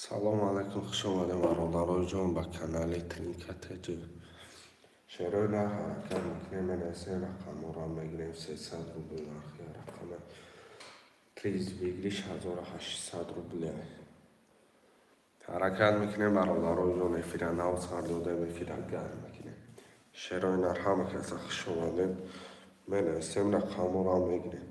سلام علیکم، خوش آمدیم برادرای جان به کانال ترینکت شروع نه حرکت میکنیم. من از این رقم را میگیریم 300 روبل نرخی رقم پلیز بگیریش 1800 روبل حرکت میکنیم. برادرای جان افیره نو سر داده افیره گرم میکنیم. شروع نه همه کسی خوش آمدیم. من از این رقم را میگیریم.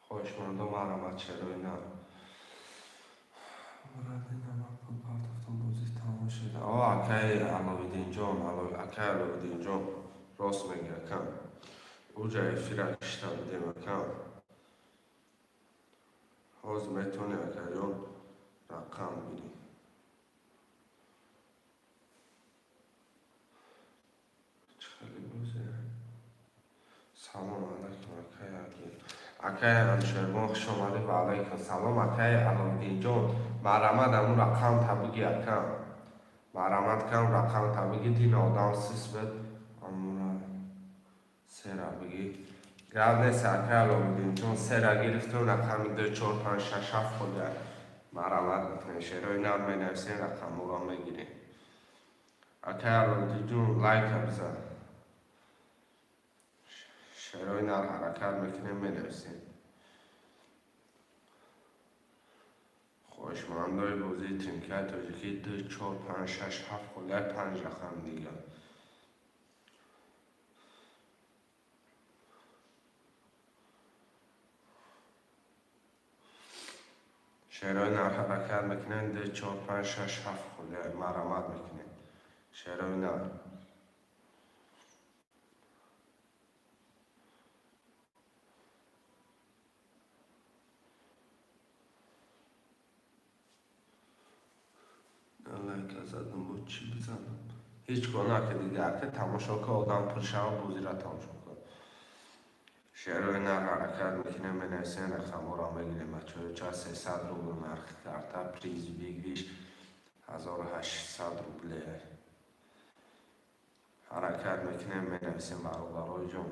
خوشمندم مرامت شروع نه اکای علاویدین جان اکای علاویدین جان راست میگه کم او جای فیرک اشتا بدیم کم حاضر میتونی اکای جان رقم بینی. خیلی بوزه. سلام علیکم اکای علیویدین. اکای همشربان خوش آمده و علیکم سلام اکای علاویدین جان. مرامت امون رقم تبگی اکم مرامت کم رقم تبگی دین آدم سیس بد امون سرا بگی گرد نیست اکای علاویدین جان سرا گرفتون رقم 2 4 5 6 7 خوده مرامت بکنه شروع نام می نویسین رقم را میگیریم. اکای علاویدین جان لایک بزن شروع نام حرکت میکنیم می نویسین. خوشمندای بازی ترینکت تاجیکی 2 4 5 6 7 خوده 5 رقم دیگه شروع نام حرکت میکنیم 2 4 5 6 7 خوده مرامت میکنیم شروع نام لایک زدم بود چی بزنم هیچ گناه که دیگه که تماشا که آدم پرشان بازی را تماشا کن. شروع نام حرکت میکنیم به نویسین رقم را میگیریم. چه 300 روبل نرخ کرده پریز بگیریش 1800 روبل حرکت میکنیم به نویسین برادرای جان.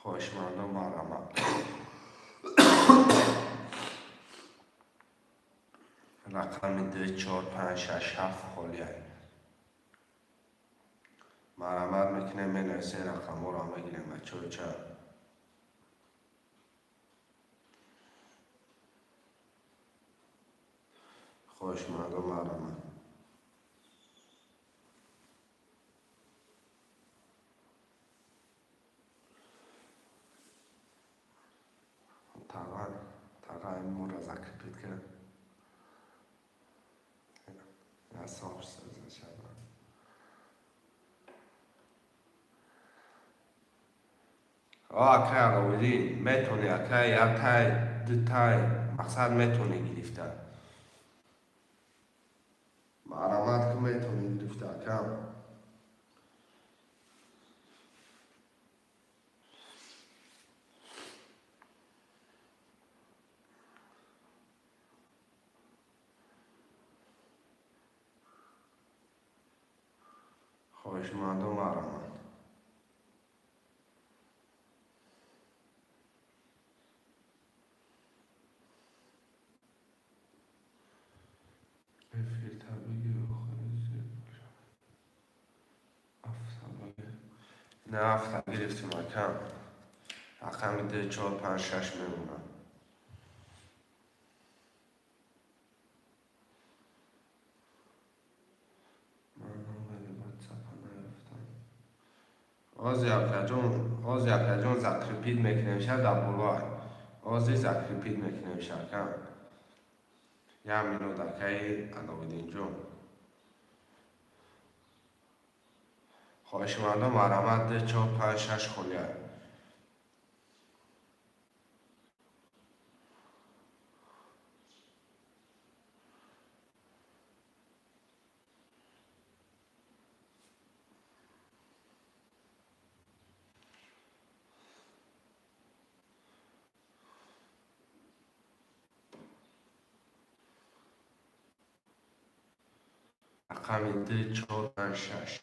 خوشمندم مرامت رقم 2 4 5 6 7 خالیه مرامت میکنیم به نویسین رقم را میگیریم. چه خوشمندم مرامت تقا این مورا ذکر پید که نه صاحب سازه شد اکای علاویدین میتونی اکای اکای دوتای مقصد میتونی گرفته مرامت که میتونی گرفته کم خوشمندم مرامت فیلتر بگیر نه افتر گرفتیم کم رقم 2 4 5 6 میمونم. آزی اکا جون زکریپید میکنیم شد در بولای آزی زکریپید میکنیم شد کم یه مینو دکای علاویدین جون. خوشمندم مرامت 2 4 5 6 خولیه رقم ده 4 5 6.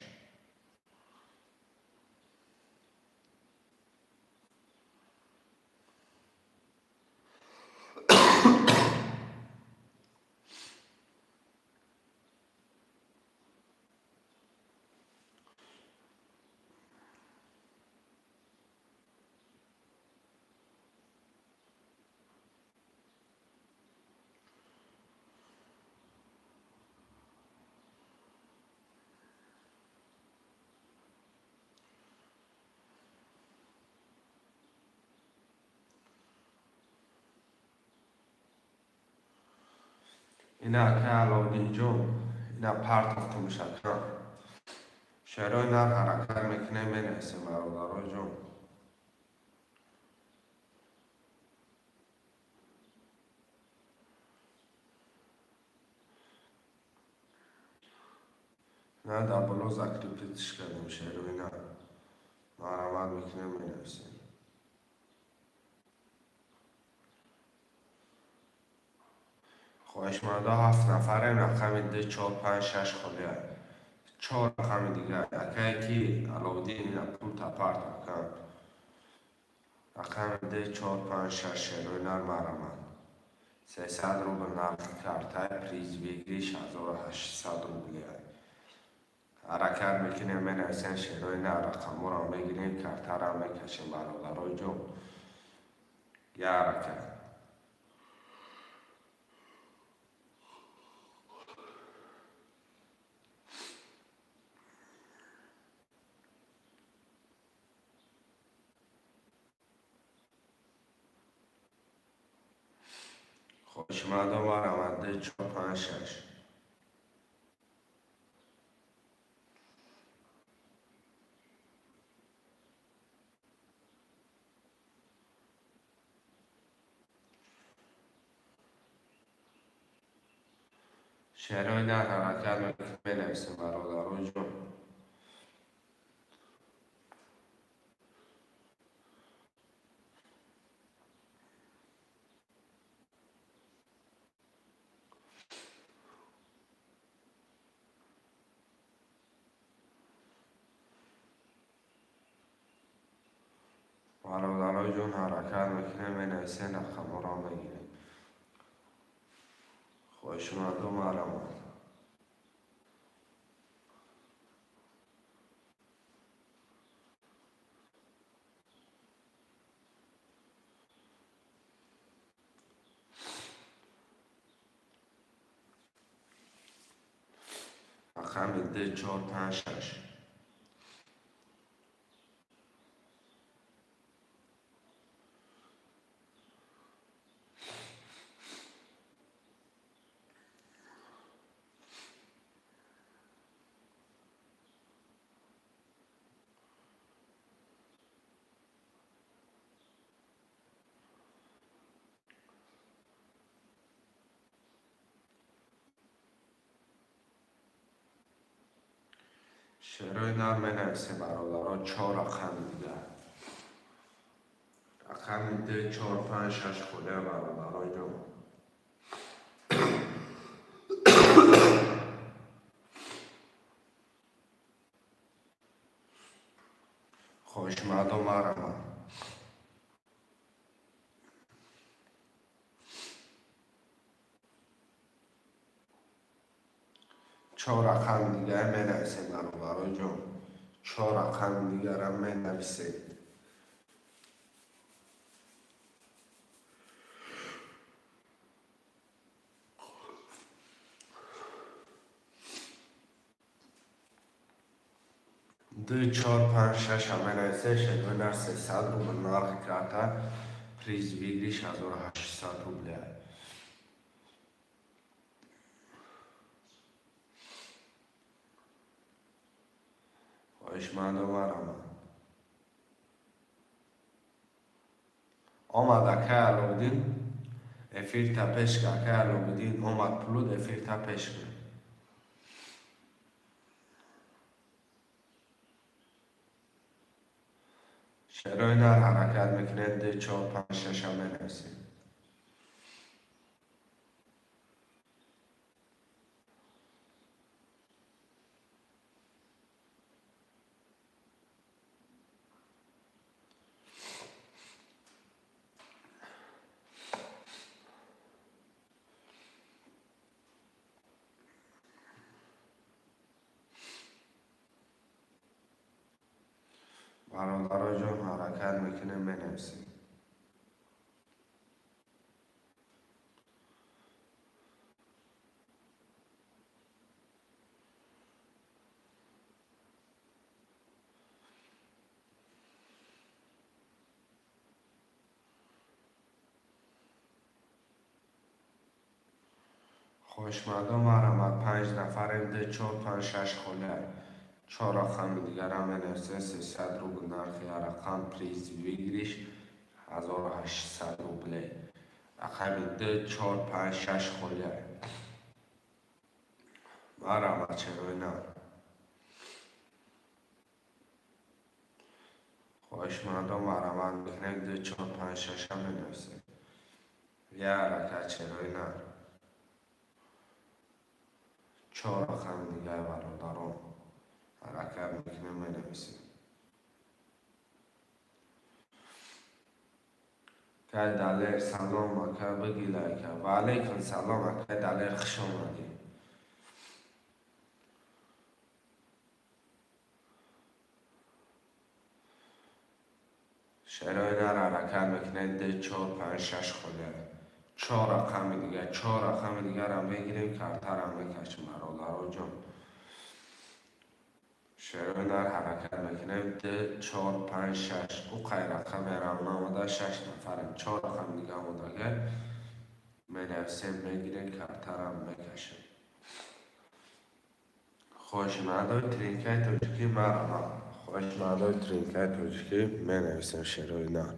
اینا که علاودین جون اینا پرت مشکل شعرهای نر حرکت میکنه مینویسه برادرای جون. نه در بلوز اکلیپیتش کردیم شعرهای نر مرمت میکنه مینویسه. خواهش مرده 7 نفره رقم ده 4 5 6 خالیه 4 رقم دیگه اکه کی علاودین اینا پول تپرت بکن رقم ده 4 5 6 شعرهای نر مرمت 300 روبل نقد کرده پریز بگیریش 1800 روبلیه حرکت میکنه مینویسن شعرهای نر رقم را میگیریم کرده را میکشیم برادرای جون. یه حرکت خوش مردم برآمده 4 5 6. شعرهای نر حرکت میکنه مینویسه برادرای جون. برادرای جون حرکت میکنه مینویسه رقم را میگیریم. خوش مردم برآمد رقم ده 4 5 6. شعرهای نر مینویسه برادرها 4 رقم دیگه رقم ده 4 5 6 خوده برادرای جون. خوش مردم برآمد 4 رقم دیگه مینویسه برادرای جون. 4 رقم دیگه را مینویسه. ده 4 5 6 هم مینویسه شعرهای نر 300 روبل نرخ کرده پریز بگیریش 1800 روبلیه. خوش مردم برآمد آمد اکه علاودین افیر تپش که اکه علاودین آمد پلود افیر تپش که شعرهای نر حرکت میکنه ده 4 5 6 هم مینویسه. برادرای جان حرکت میکنیم بنویسیم. خوشمده مرمت 5 نفریم ده 4 5 6 خونه 4 رقم دیگر هم بنویسیم. 300 روبل نرخ یا رقم پریز بگیریش 1800 روبله. رقم ده 4 5 6 خونه مرمت چرا نه. خوشمده مرمت میکنه ده 4 5 6 هم بنویسیم. یه حرکت چرا نه. 4 رقم دیگر برادران حرکت میکنیم بنویسیم. که دلیر سلام اکر بگی لایکر و علیکم سلام اکر دلیر خوش آمدی. شرای نر حرکت میکنه ده 4 5 6 خوده 4 رقم دیگر 4 رقم دیگر هم بگیریم کارتر هم بکشیم برادرها جان. شرای نر حرکت میکنه ده 4 5 6 او قای رقم رقم آمده 6 نفرم 4 رقم دیگر آمده بنویسیم بگیریم کارتر هم بکشیم. خوشمده ترینکای توجیکی مرمت خوشمده ترینکای توجیکی بنویسیم شرای نر.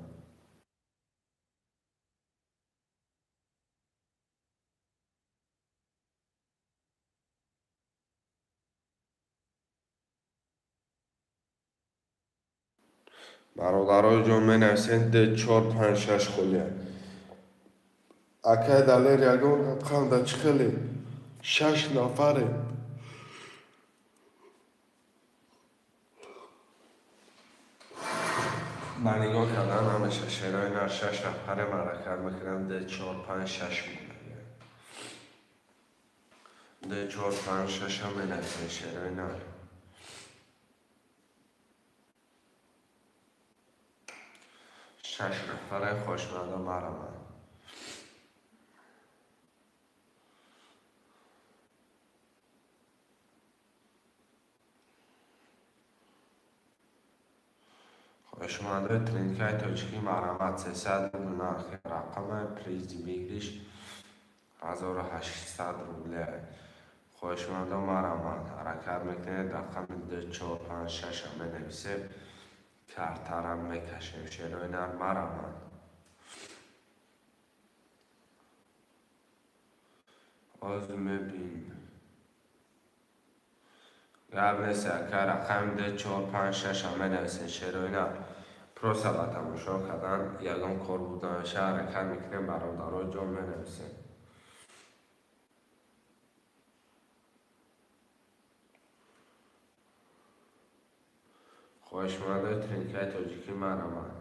برادرای جان بنویسین ده 4 5 6 خولیه اکه دلیر یگان رقم ده چخلی 6 نفره. من نگاه کردم همیشه شرای نر 6 نفره مرکت میکنم ده 4 5 6 مونه ده 4 5 6 هم بنویسین شرای نر. شش نفره خوشمده مرمت. خوشمده ترینکای توجیکی مرمت 300 روبل نرخ رقم پریزی بگیریش 1800 روبله. خوشمده مرمت حرکت میکنه رقم ده 4 5 6 هم بنویسه کارتر هم بکشیم شرای نر مرمت. آزمه بین قبل نیست که رقم ده 4 5 6 هم بنویسین شرای نر. پروسه تماشا کردن یگان کار بودنش حرکت میکنیم برادرای جان بنویسین. خوشمده ترینکای توجیکی مرمت.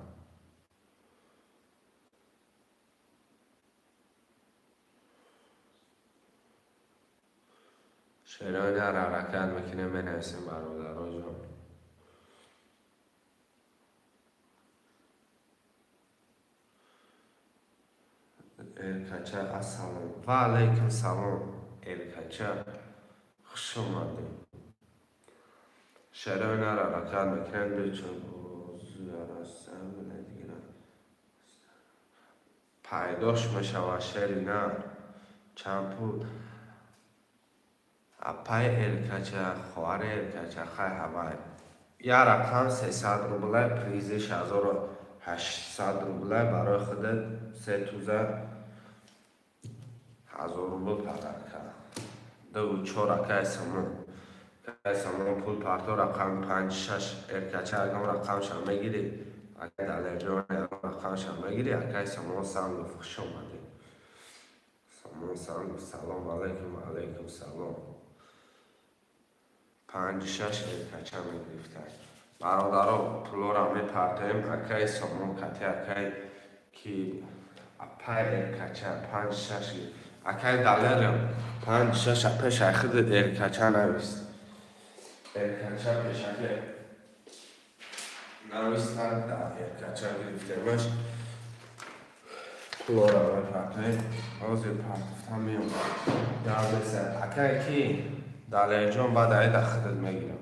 شرای نر حرکت میکنیم بنویسین برادرای جان. الکچه السلام و علیکم سلام الکچه خوش آمدیم. شرای نر حرکت میکنیم به چون پیداش میشود شری نر چند پول اپای الکچه خوار الکچه خیلی هوای یه رقم 300 روبله پریزش 1800 روبله برای خودت 3000 روبل پرداخت کرد. دو 4 اکای سمون پول پرتو رقم 5 6 الکچه اگم رقمش هم بگیری اگه دلیر جان رقمش هم بگیری اکای سمون سلام خوش آمدی. سمون سلام سلام علیکم و علیکم سلام 5 6 الکچه میگرفتن برادرها پولو را میپرتیم اکای سمون کتی اکای کی اپای الکچه 5 6 اکای دلیر 5 6 اپای شیخد الکچه نویست الکچه پیشکه نویستن در یک کچه گرفتیمش کلورا و پرتای آزی پرتفتن میام یا مثل اکه کی داله جون بعد های دخدت میگیرم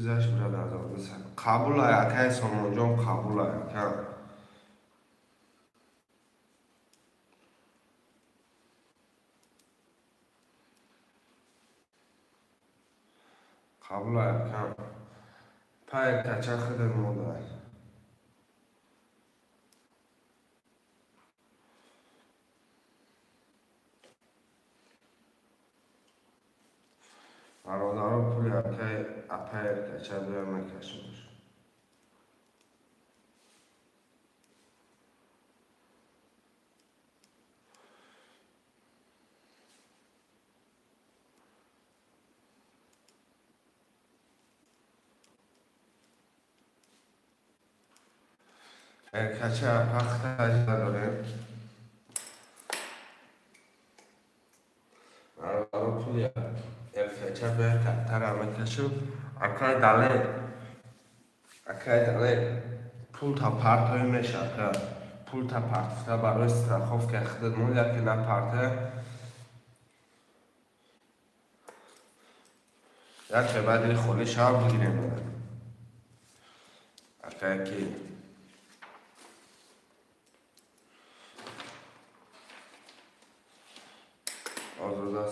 گذشت برد از آن بسن قبول های اکه سامان جون قبول های اکه قبول های اکه پای کچه خود موده برادرها پولی اکه اپای کچه بیار میکشمش کچه اپخت اجازه داره برادرها پولی کچه بیار کتر میکشم اکه داله پول تا پرتای میشه که پول تا پرتفته برای استراخوف که خودت موده که نه پرته یا که بعد خولی شاب بگیریم اکه کی آزاده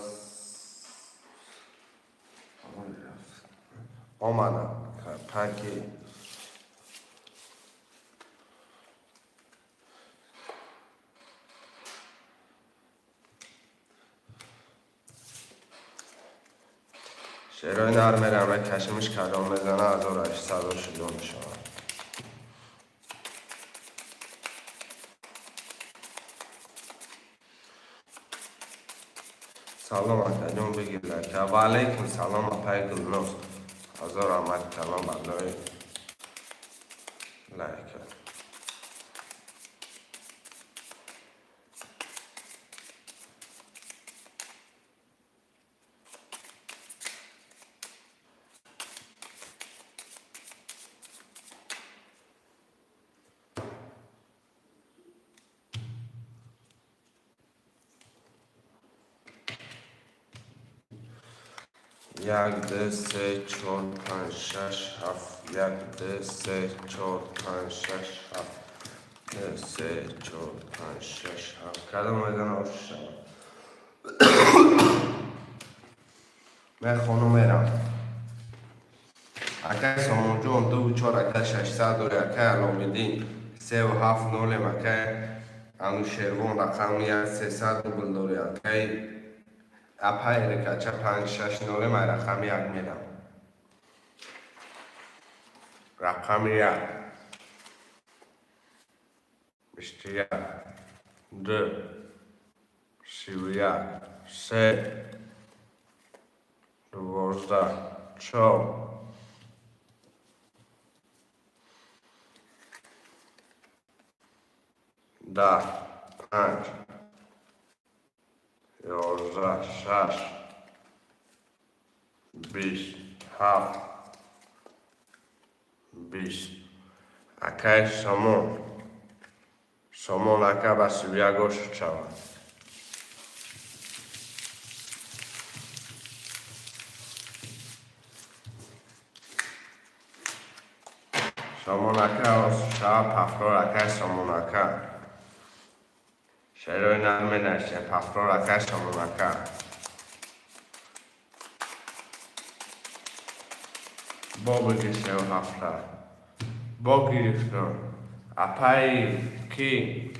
آمدم پاکی شعرهای نرمه رمه کشمش کلام بزنه 1800 شدون شد سلام اتجون بگیر لکه و علیکم سلام اپای گلنوز هزار آمد کلام بردای لکه یک دو سه چهار پنج شش هفت یک دو سه چهار پنج شش هفت دو سه چهار پنج شش هفت کدام میدن آف شد من خانم میرم اکه سامان جون 2 4 اکه 600 داری اکه علامدین 3 و 7 نولم اکه انو شیروان رقم 300 دوبل داری اکه اپای رکچه 5 6 نولم رقم 1 میدم رقم 1 21 2 31 3 12 4 10 5 11 6 20 7 20 اکه سامان اکه بسی بیا گوشت شود سامان اکه شب پفرار اکه سامان اکه شعرهای نرمه نشه پفرار اکه سامان اکه با بگیشه و هفته با گرفتن اپای کی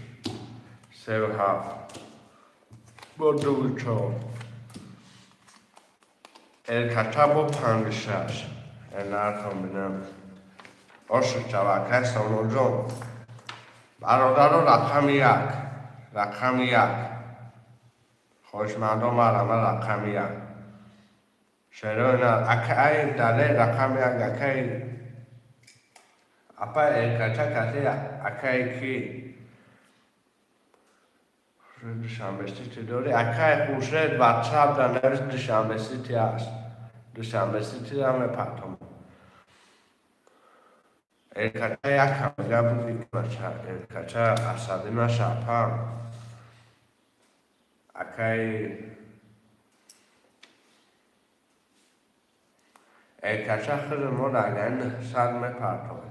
3 و 7 با 2 و 4 الکچه با 5 و 6 نرخم بینم آشو چوکه سامان جون برادر رقم یک خوشمندم مرمه رقم یک شیرون اکای دله رقم یک اکای اپا کچا کسی اکای کی دوشنبه سیتی دوری اکای خوشت واتساپ در نویس دوشنبه سیتی هست دوشنبه سیتی همه پتم کچا یک همگه بودی کچا اصابی نشاپم اکای کچا خیلی ما نگن سرمه پتم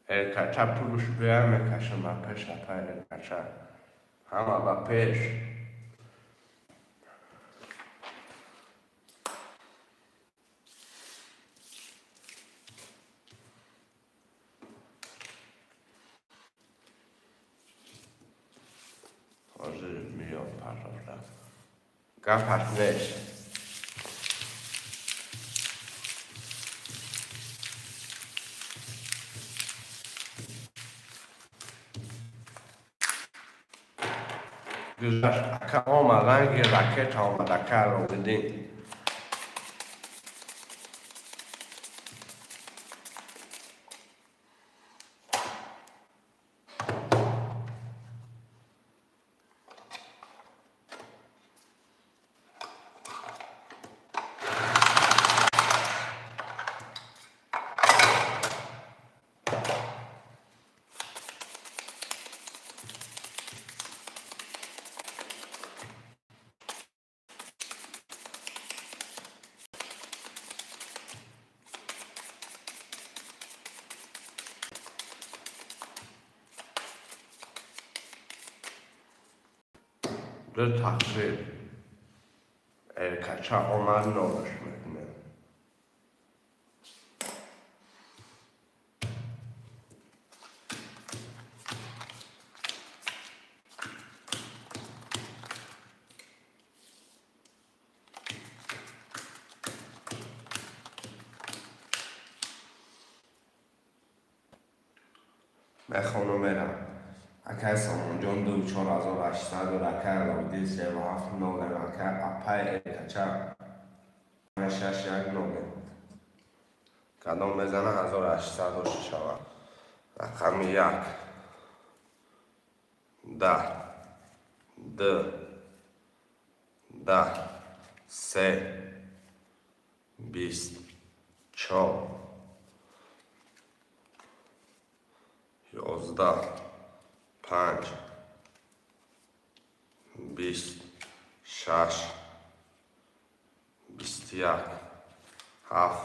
کچا پولش بیام کشم با پیش اپای کچا همه با پیش حاضر میام پرداختم گفت نیست گذشت اکا آمدن که راکت آمد اکا رو بدین دو تقصیر کچا آمد نورش میکنه میخونم میرم اکای سامان جان 24800 و رکه رودی 37 نوگن اکای اپای کچا 6 نوگن کدام بزنه 1806 رقم یک 10 3 20 4 11 5 20 6 21 7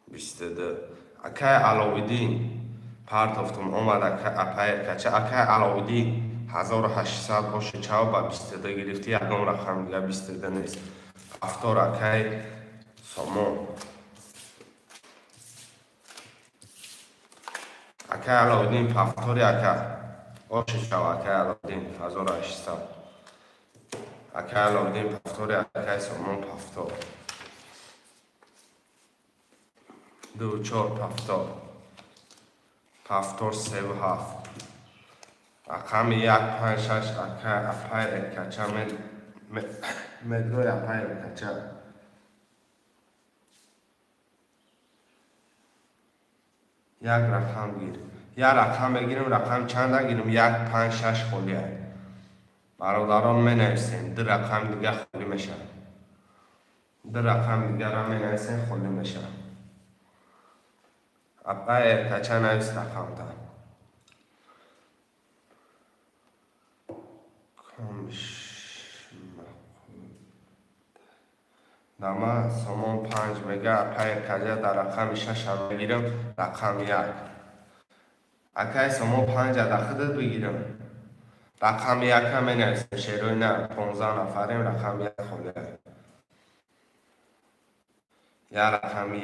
22 اکای علاوالدین پرتافتم آمد اپای کچه اکای علاوالدین 1800 باشه چاو با 22 گرفتی یکم رقم دیگه 22 نیست افتار اکای سامان اکای علاوالدین پفتاری اکای باشه چاو اکای علاوالدین 1800 اکای علاوالدین پفتاری اکای سامان پفتار 2 4 پفتار 3 و 7 رقم 1 5 6 اکای اپای کچه مدروی اپای کچه یک رقم گیر یک رقم بگیریم رقم چند گیریم 1 5 6 خالیه برادران می نویسیم 2 رقم دیگه خالی میشه 2 رقم دیگه را می نویسیم خالی میشه اپای کچه نویس رقم تا نما سامان 5 میگه اپای کچه در رقم 6 بگیریم رقم 1 اکای سامان 5 در خودت بگیرم رقم 1 هم می نویسیم شیروی نه 15 نفریم رقم 1 خالیه یا رقم 1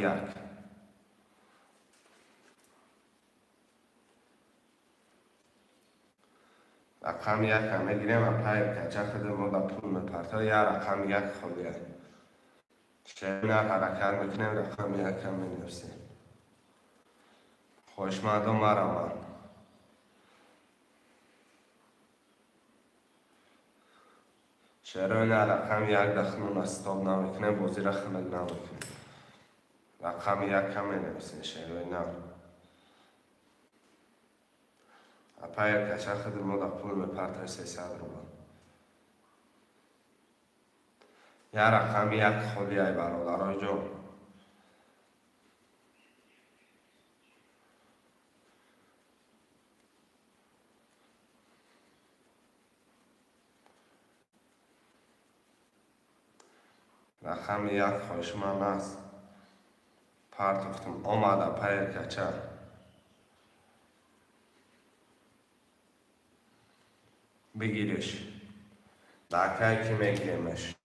رقم یک هم میگیریم اپای کچه خودمون در پول میپرتا یا رقم یک خوبیه شیرینار حرکت میکنیم رقم یک هم مینویسیم خوشمدم مرا شیرینار رقم یک دخمون استاب نمیکنیم بازی را خمل نمیکنیم رقم یک هم مینویسیم شیرینار اپای کچه خودمون در پول میپرتا 300 روبل یا رقم یک خوبیه برادرای جون رقم یک خوشمند است پرتفتم آمده پای کچه بگیرش دکه که میگیریمش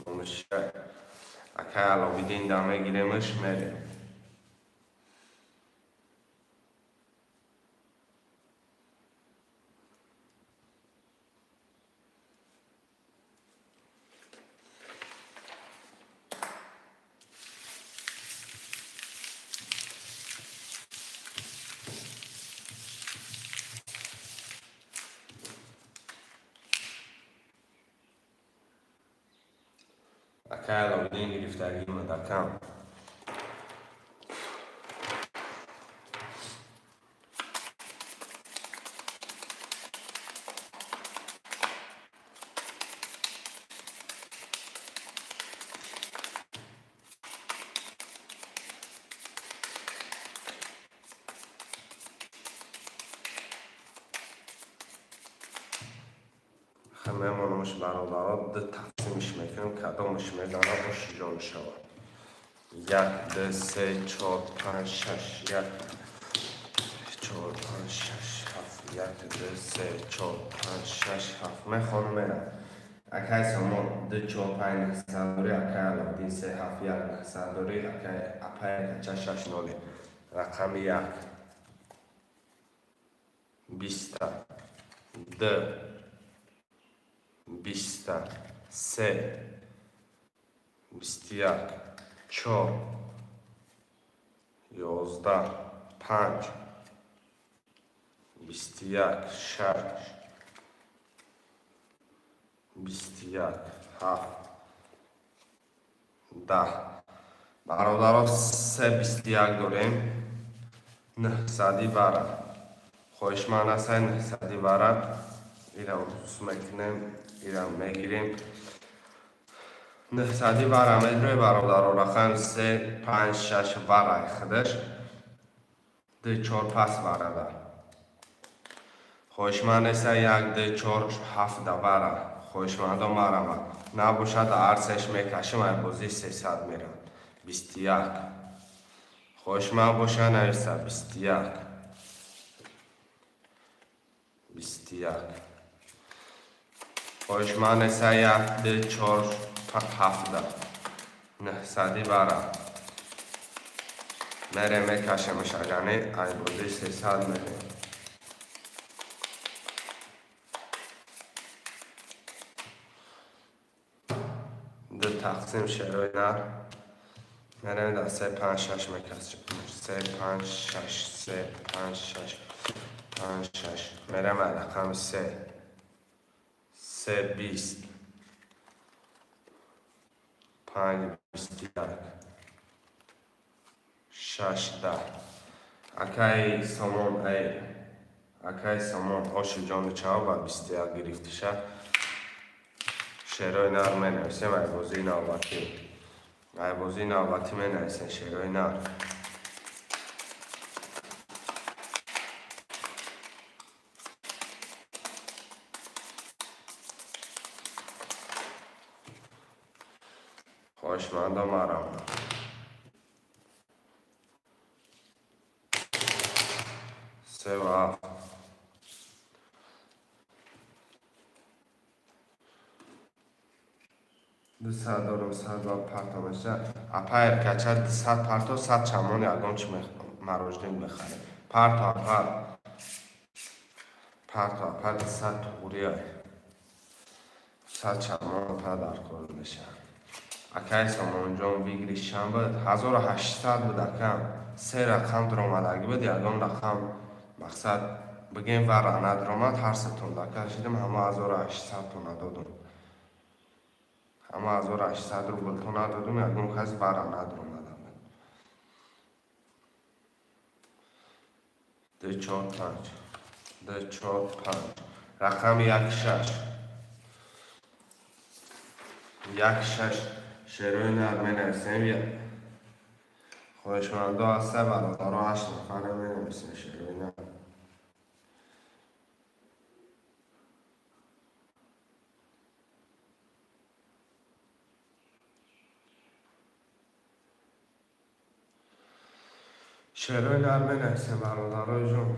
نمشه اکه علاوه دین دا میگیریمش میریم اکه علاوه دین گرفتگی مدکم میمونمش برادرات ده تقسیمش میکنم کدامش میزنم و شجاع شود 1 2 3 4 5 6 1 4 5 6 7 1 2 3 4 5 6 7 میخوانم میرم اکای سامان 2 4 5 900 دوری اکای علاوه دین 3 7 1 900 دوری اکای اپای کچه 6 نولی رقم 1 20 2 20 3 21 4 11 5 21 6 21 7 10 برادرات 3 21 داریم 900 بره خوشمند است 900 بره ایران دوست میکنیم ایران میگیریم 900 بره میدروی برادر رقم 3 5 6 بره خودش 2 4 پس بره ده خوشمند است 1 2 4 7 بره خوشمند مرا نباشد ارسش میکشم بازی 300 میرم 21 خوشمند باشه نویسه 21 21 خوشمند است 1 2 4 7 900 بره میره میکشمش اگرنه ای بازی 300 میره دو تقسیم شروع نر میره در 3 5 6 میکشم 3 5 6 3 5 6 5 6 میره رقم 3 3 20 5 21 6 10 اکای سامان اکای سامان آشو جان چاو و 21 گرفته شد شیرای نر می نویسیم ای بازی نوبتی می نویسیم شیرای نر خوشمنده مرا 3 و 7 200 دارم 100 پرتا میشه اپای کچه 200 پرتا 100 چمان یکم چی مراجعین بخره پرتا پرت و پرت 100 توری های 100 چمان پدر کن میشه اکای سامان جان بگیری شنبه 1800 بود اکم 3 رقم درآمدگی بود یگان رقم مقصد بگیم ور ندرآمد هر ستون دکه شدیم همه 1800 تونه دادم همه 1800 روبل تونه دادم یگان کسی ور ندرآمد ده 4 5 ده 4 5 رقم 1 6 1 6 شروع نرمه نرسیم خوشمنده هسته برادر 8 نفره می نویسیم شروع نرمه شروع نرمه نرسیم برادر جون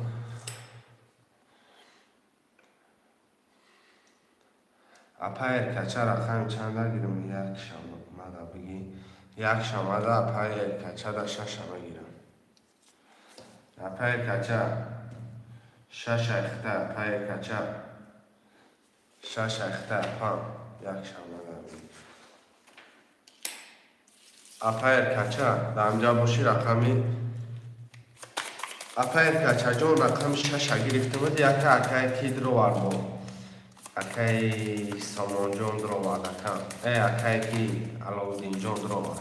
اپایر کچه رقم چنده گیرم 1 شما مده بگی 1 شما ده اپایر کچه ده 6 شما گیرم اپایر کچه 6 اخته اپایر کچه 6 اخته اپام 1 شما ده بگی اپایر کچه ده همجا باشی رقمی اپایر کچه جون رقم 6 گرفتم ده یکی اکای کی درو وردم اکای سامان جون درو ورد اکای کی علاودین جون درو ورد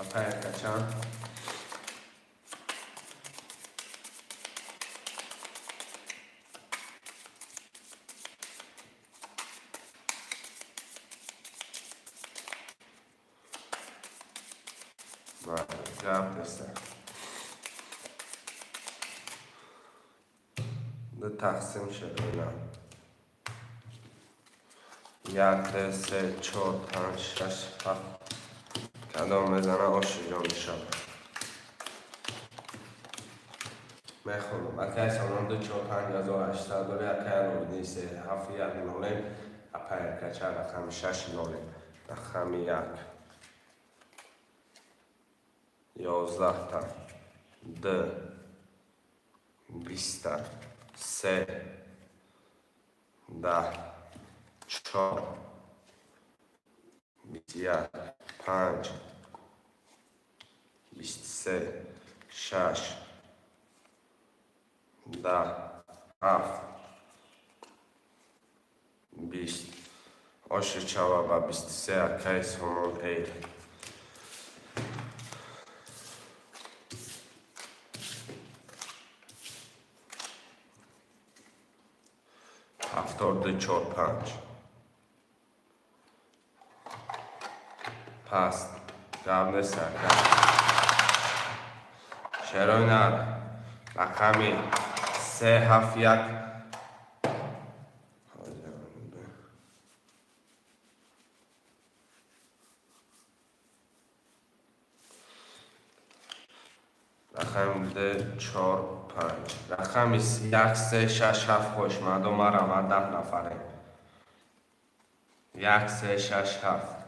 اپایر کچه گرم دسته ده تقسیم شد اینا 1 2 3 4 5 6 7 کدام بزنه آشی جان شب میخونم اکای سامان 2 4 5 1800 داره اکای نوردی 3 7 1 نولیم اپایر کچه رقم 6 نولیم رقم 1 11 تا ده 20 تا 3 10 4 21 5 23 6 10 7 20 آشی چوا با 23 اکای سامان ایر 72 4 5 پس قبل سرکن شروع نر رقمی 3 7 1 رقم 4 5 رقم 1 3 6 7 خوشمند و مرا 10 نفره 1 3 6 7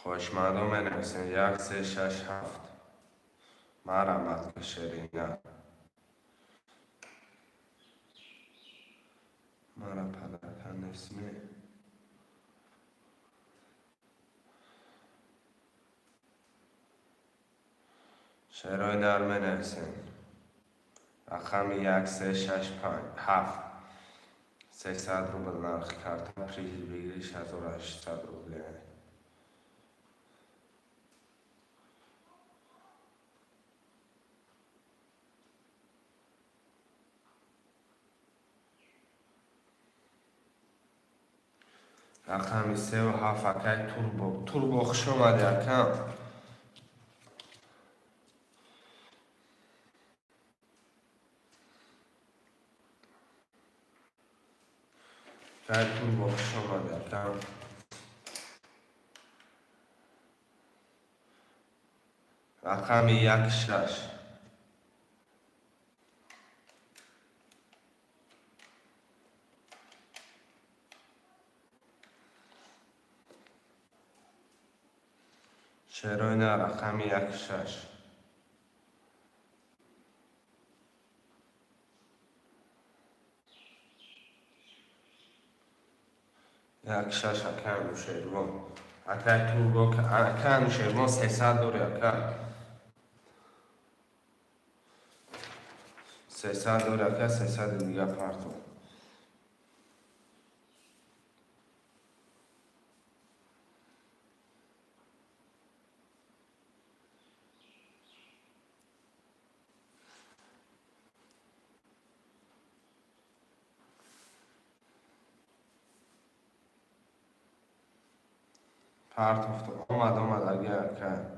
خوشمند و منویسین 1 3 6 7 مرا کشرینه مرا پدرکن اسمی شروع نرمه نویسین رقم 1 3 6 5 7 300 روبل نرخ کارتم پریز بگیری 1800 روبل رقم 3 و 7 اکای توربو خوش اومده اکم اکای توربو خوش اومده اکم رقم 1 6 شروع رقم 1 6 یک شش اکه انوشیروان اکه توربو اکه انوشیروان 300 دوری اکه 300 دوری اکه 300 دیگه پارتو پرت افتاد آمد اگه که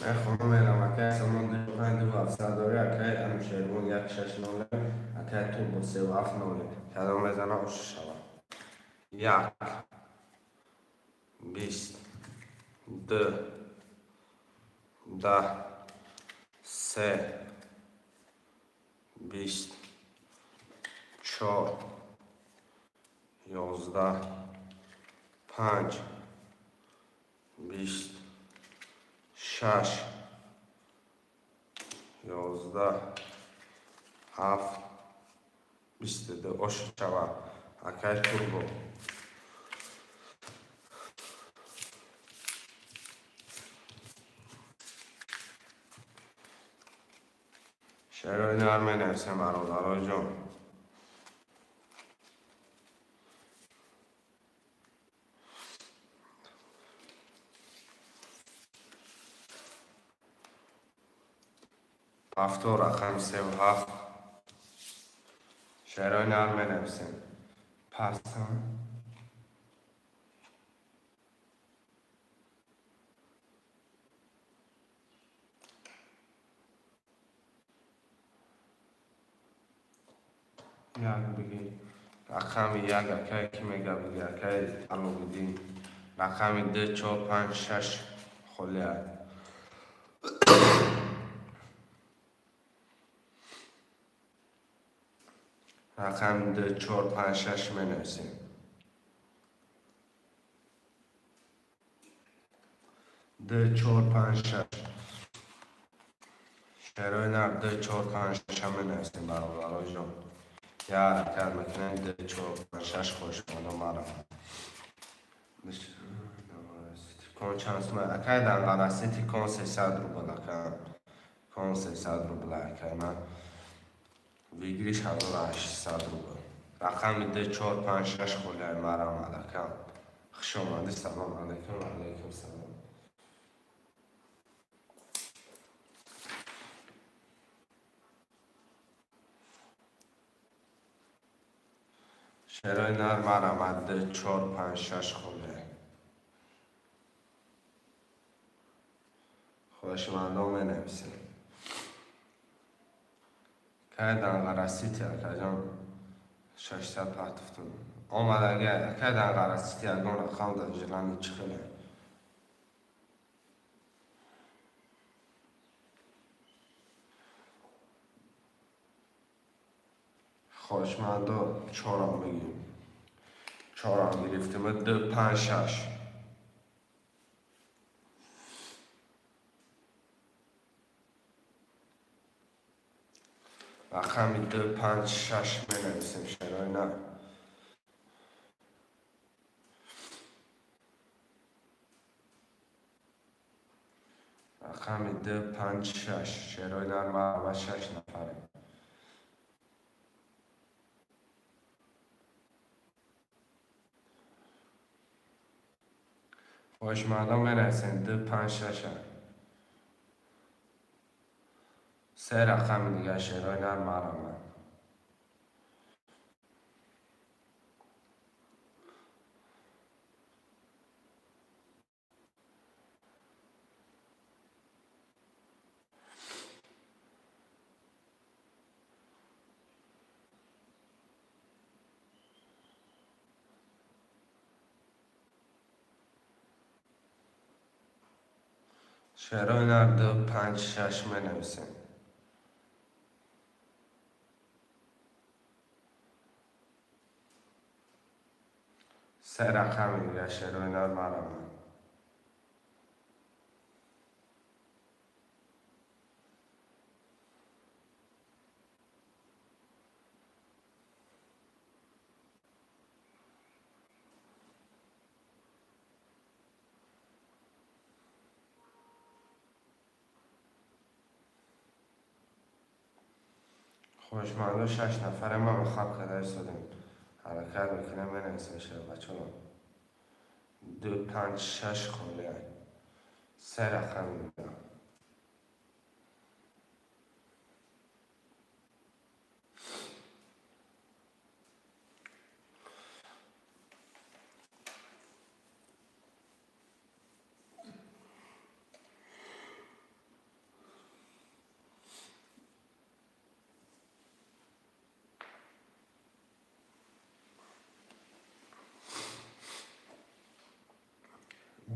من خواهم میرم اکه سامان دو پنج دو افسر داری اکه انوشیروان یک شش نوله اکه توربو 3 و 7 نوله کدام بزنه اوش شود یک 20 دو 10 3 20 4 11 5 20 6 11 7 22 اوش شود اکه توربو شعرهای نر می نویسم برادرای جان هفتو رقم 3 و 7 شعرهای نر می نویسم پستان یک بگی رقم یک اکه که میگه بگی اکه الو بگی رقم 2 4 5 6 خلیه رقم 2 4 5 6 می نویسیم 2 4 5 6 شعرهای نر 2 4 5 6 هم می نویسیم برادرای جان یا حرکت میکنیم 2 4 5 6 خوش کنم مرا کن چانس من اکه دنگل سیتی کن 300 رو بلکن کن 300 رو بلکن ویگریش 1800 رو بل رقم 2 4 5 6 خوله مرا ملکم خوش آمدی سلام علیکم و علیکم سلام شعرهای نر مرا 2 4 5 6 خوله خوشمندان می نویسیم که دنگل رسیتی اکه جان 600 پتفتون آمد اگه که دنگل رسیتی اگه رقم در جلانی چخله خوشمندان چهارم بگیم چهارم گرفتیم 2 5 6 رقم 2 5 6 می نویسیم شعرهای نر رقم 2 5 6 شعرهای نرم و 6 نفره. خوشمندان بنویسین 2 5 6 سه رقم دیگه شعرهای نرم و شعرهای نرم 2 5 6 بنویسین. سه رقم دیگه شعرهای نرم و خوشمندان 6 نفره ما به خواب کده شدیم. حرکت میکنم بنویسین شعر بچه ها. 2 5 6 خوله سه رقم دیگه.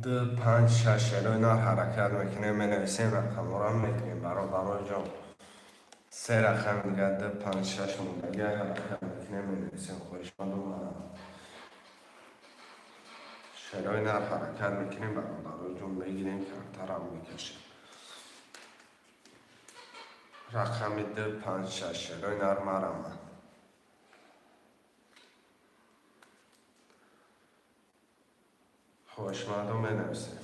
دو پنج شش اینا حرکت میکنیم بنویسیم رقم رو هم میکنیم برای جان. سه رقم دیگه 2 5 6 مونده حرکت میکنیم بنویسیم. خوشمندم شعرهای نر حرکت میکنیم برای جان بگیریم کمتر هم میکشیم. رقم 2 5 6 شعرهای نر مرمه. خوشمندم بنویسیم.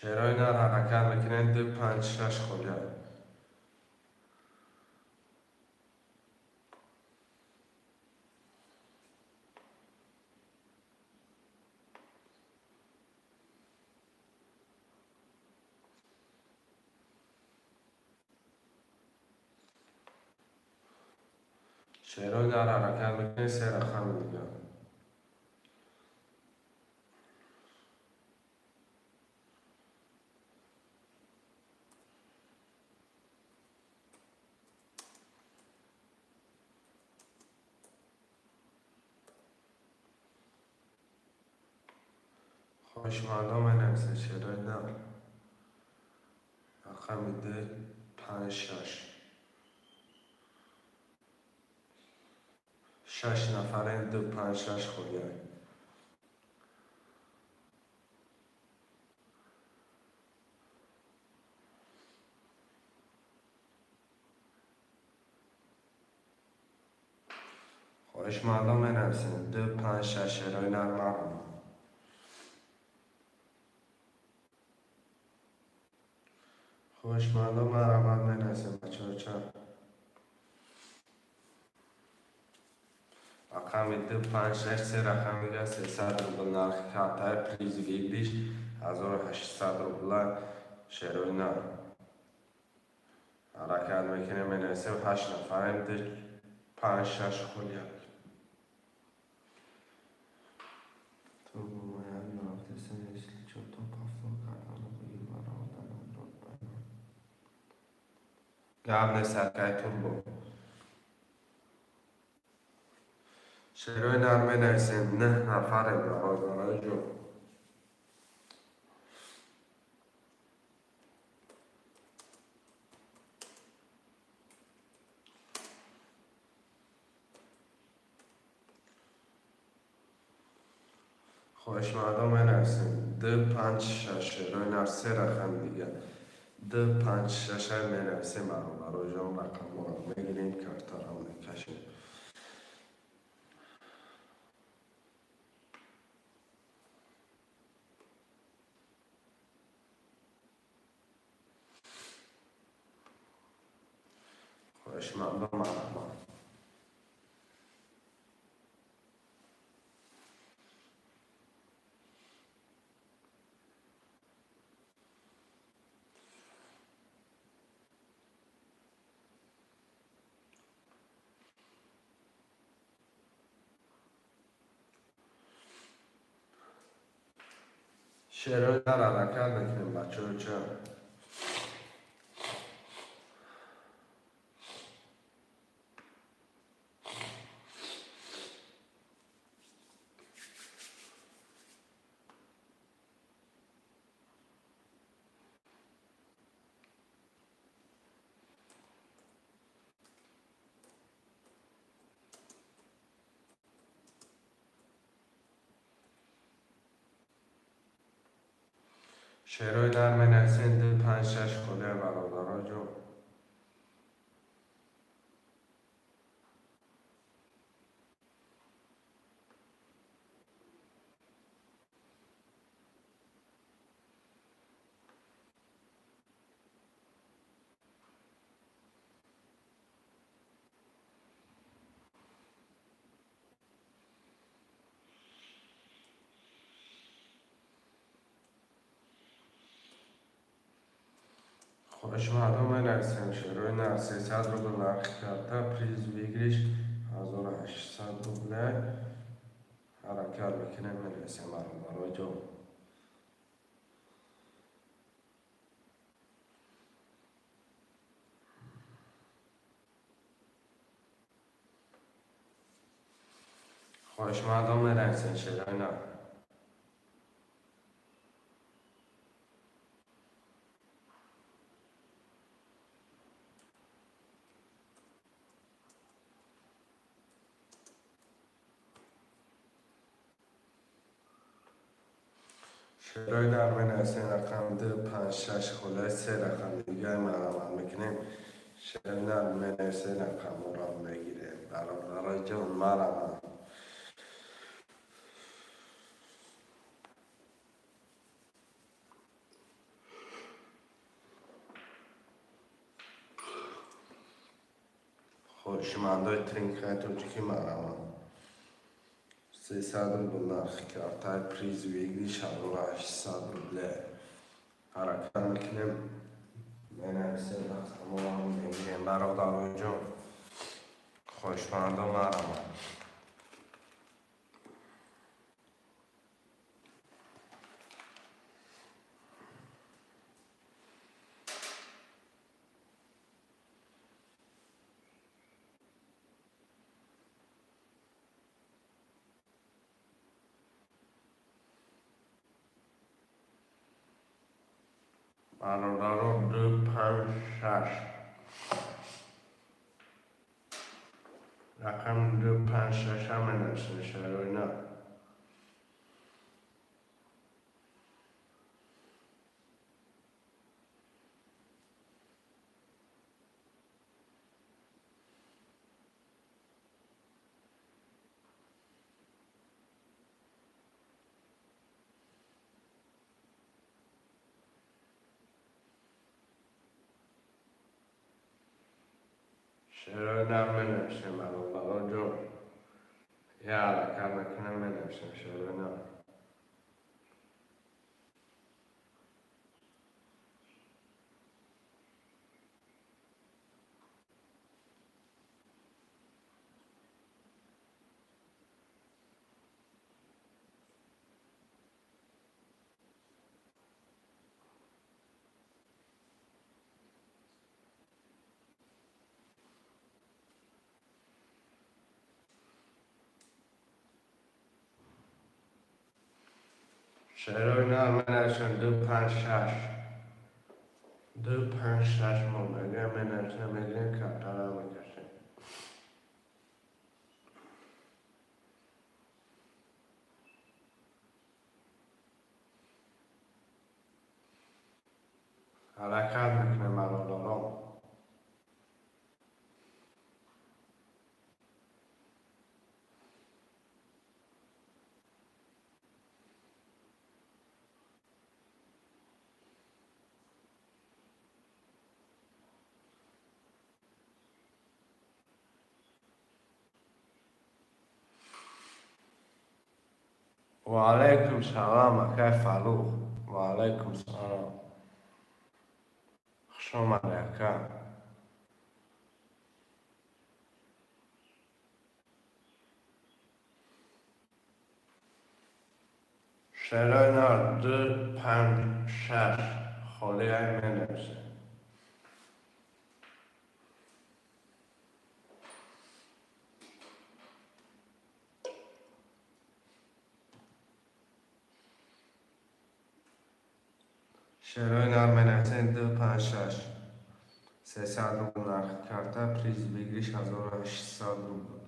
شعرهای نر حرکت میکنیم 2 5 6 خوله. شعرهای نر حرکت میکنیم سه رقم دیگه. خوشمندم بنویسین شعرهای نر رقم 2 5 6 6 نفره 2 5 6 خوله. خوشمندم بنویسین 2 5 6 شعرهای نر مرمه. خوشمندم مرمت بنویسین بچه ها چند. رقم 2 5 6 سه رقم دیگه 300 روبل نرخ کارتای پریزی بیش 1800 روبل شعرهای نر حرکت میکنیم بنویسیم 8 نفریم 2 5 6 خوله. تو باید نرفته سنیسلی چون تو پافتون کردن و بگیر برای آدم اندرود گبن سرکایتون بود. شعرهای نرمه نویسیم 9 نفر برادرای جو. خوش مردم نویسیم 2 5 6 شعرهای نرم 3 رقم دیگه 2 5 6 می نویسیم برای جان رقم رو میگیریم کرتا رو میکشیم. خوش مردم مرحبا. شعرهای در حرکت بکنیم بچه ها چه؟ شعرهای نرم نویسیم 2 5 6 خوده برادرای جو. خوش مردم نویسیم شعرهای نرم 300 روبل نرخ کرده پریز بگیریش 1800 روبله حرکت بکنیم نویسیم برادرای جو. خوش مردم نویسیم شعرهای نرم. شعرهای نرم نویسیم رقم 2 5 6 خوده 3 رقم دیگه مرمت میکنیم. شعر نرم نویسیم رقم رو میگیریم برادرای جان مرمت. خوشمندای ترینکای توچکی مرمت 300 روبل نرخ کرده پریز بگیریش 1800 روبله حرکت میکنیم بنویسیم رقم رو میگیریم برادرای جان. خوشمندم مرمت. برادران 2 5 6 رقم 2 5 6 هم نوشته شعرهای نه. شعرهای نرم نوشتیم برادرای جان. یه حرکت میکنم نوشتیم شعرهای نه. شعرهای نرمنشون 256 256 ممیگه منشه میگه کتره میکشه حرکت میکنه مرادارم و علیکم سلام کیف حالو و علیکم سلام خوش آمده که شعرهای نر 256 خالی های منشه شعرهای نرمنشه 256 300 روبل نرخ کرده پریز بگیریش 1800 روبل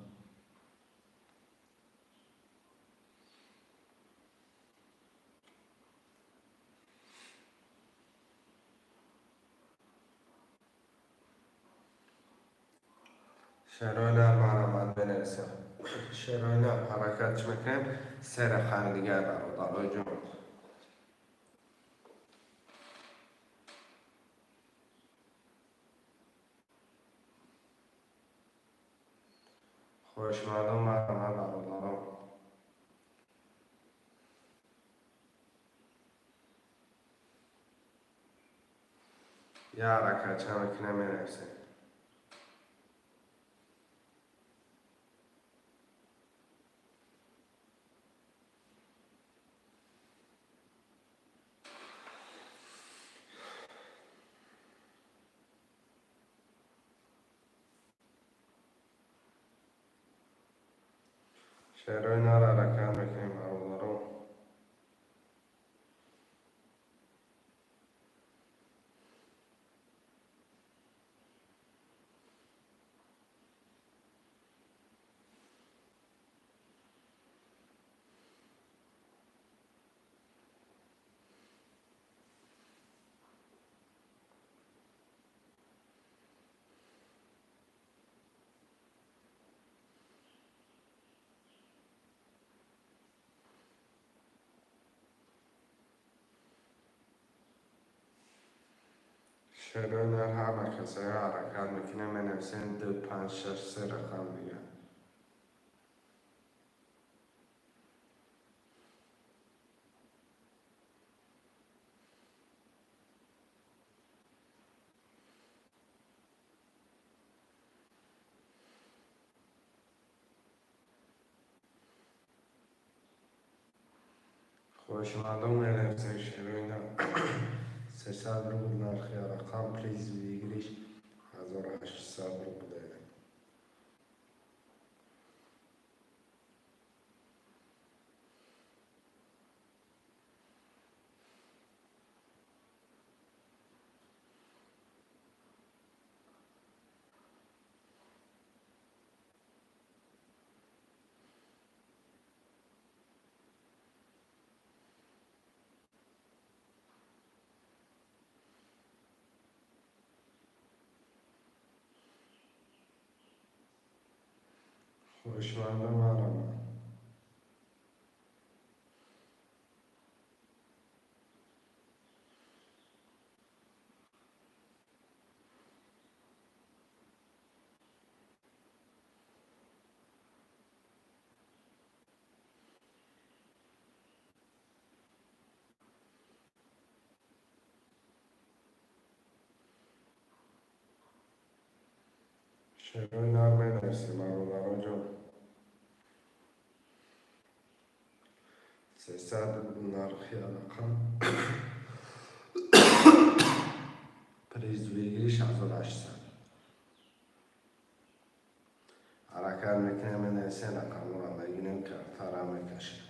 شعرهای نر من بنویسم شعرهای نر حرکتش میکنم سر خندیگر برادرای جان خوش مردم برادران یه حرکت چه میکنم بنویسم شعرهای نر حرکت میکنم برادران شعرهای نر هر نکسه حرکت میکنم بنویسم 256 سر خندیگر خوش مردم بنویسم شعرهای نر 300 روبل نرخ رقم پریز بگیریش 1800 روبل خوش مردم شعرهای نر بنویسم برادران جان 300 روبل نرخ رقم پریز بگیریش 1800 حرکت میکنم بنویسم رقم رو بگیرم که تره میکشه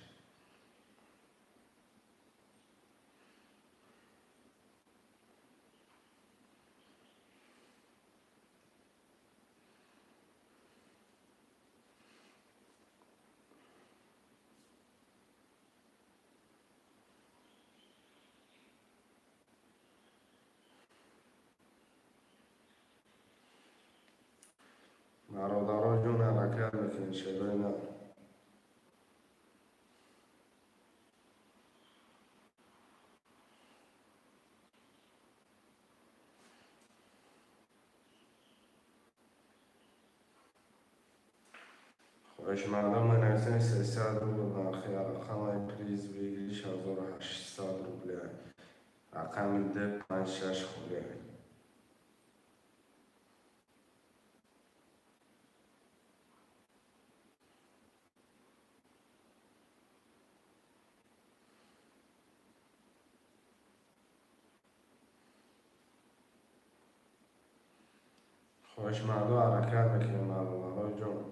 برادرها جون حرکت میکنین شروع نه. خوش مردم من اکسن 300 روبل برخی رقم پریز بگیریش 1800 روبله رقم ده 5-6 خوله. خوش مردم حرکت میکنین برادرها جون.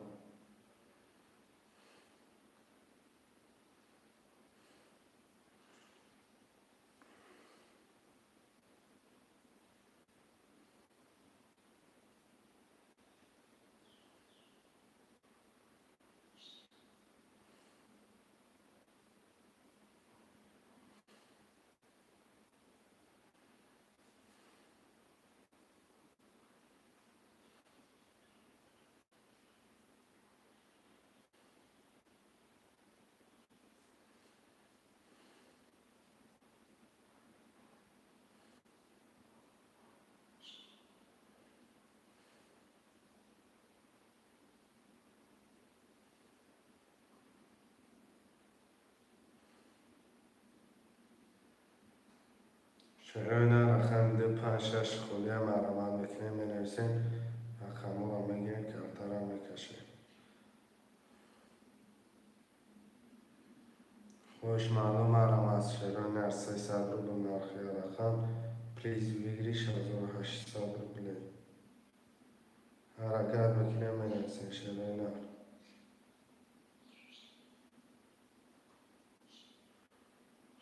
شروع نه رقم ده 5-6 خوله مرمت میکنین مینویسین رقم رو میگیرین کارتا رو میکشین. خوش مردم مرمت شروع نه 300 روبل نرخی رقم پریز بگیریش 1800 روبله حرکت میکنین مینویسین شروع نه.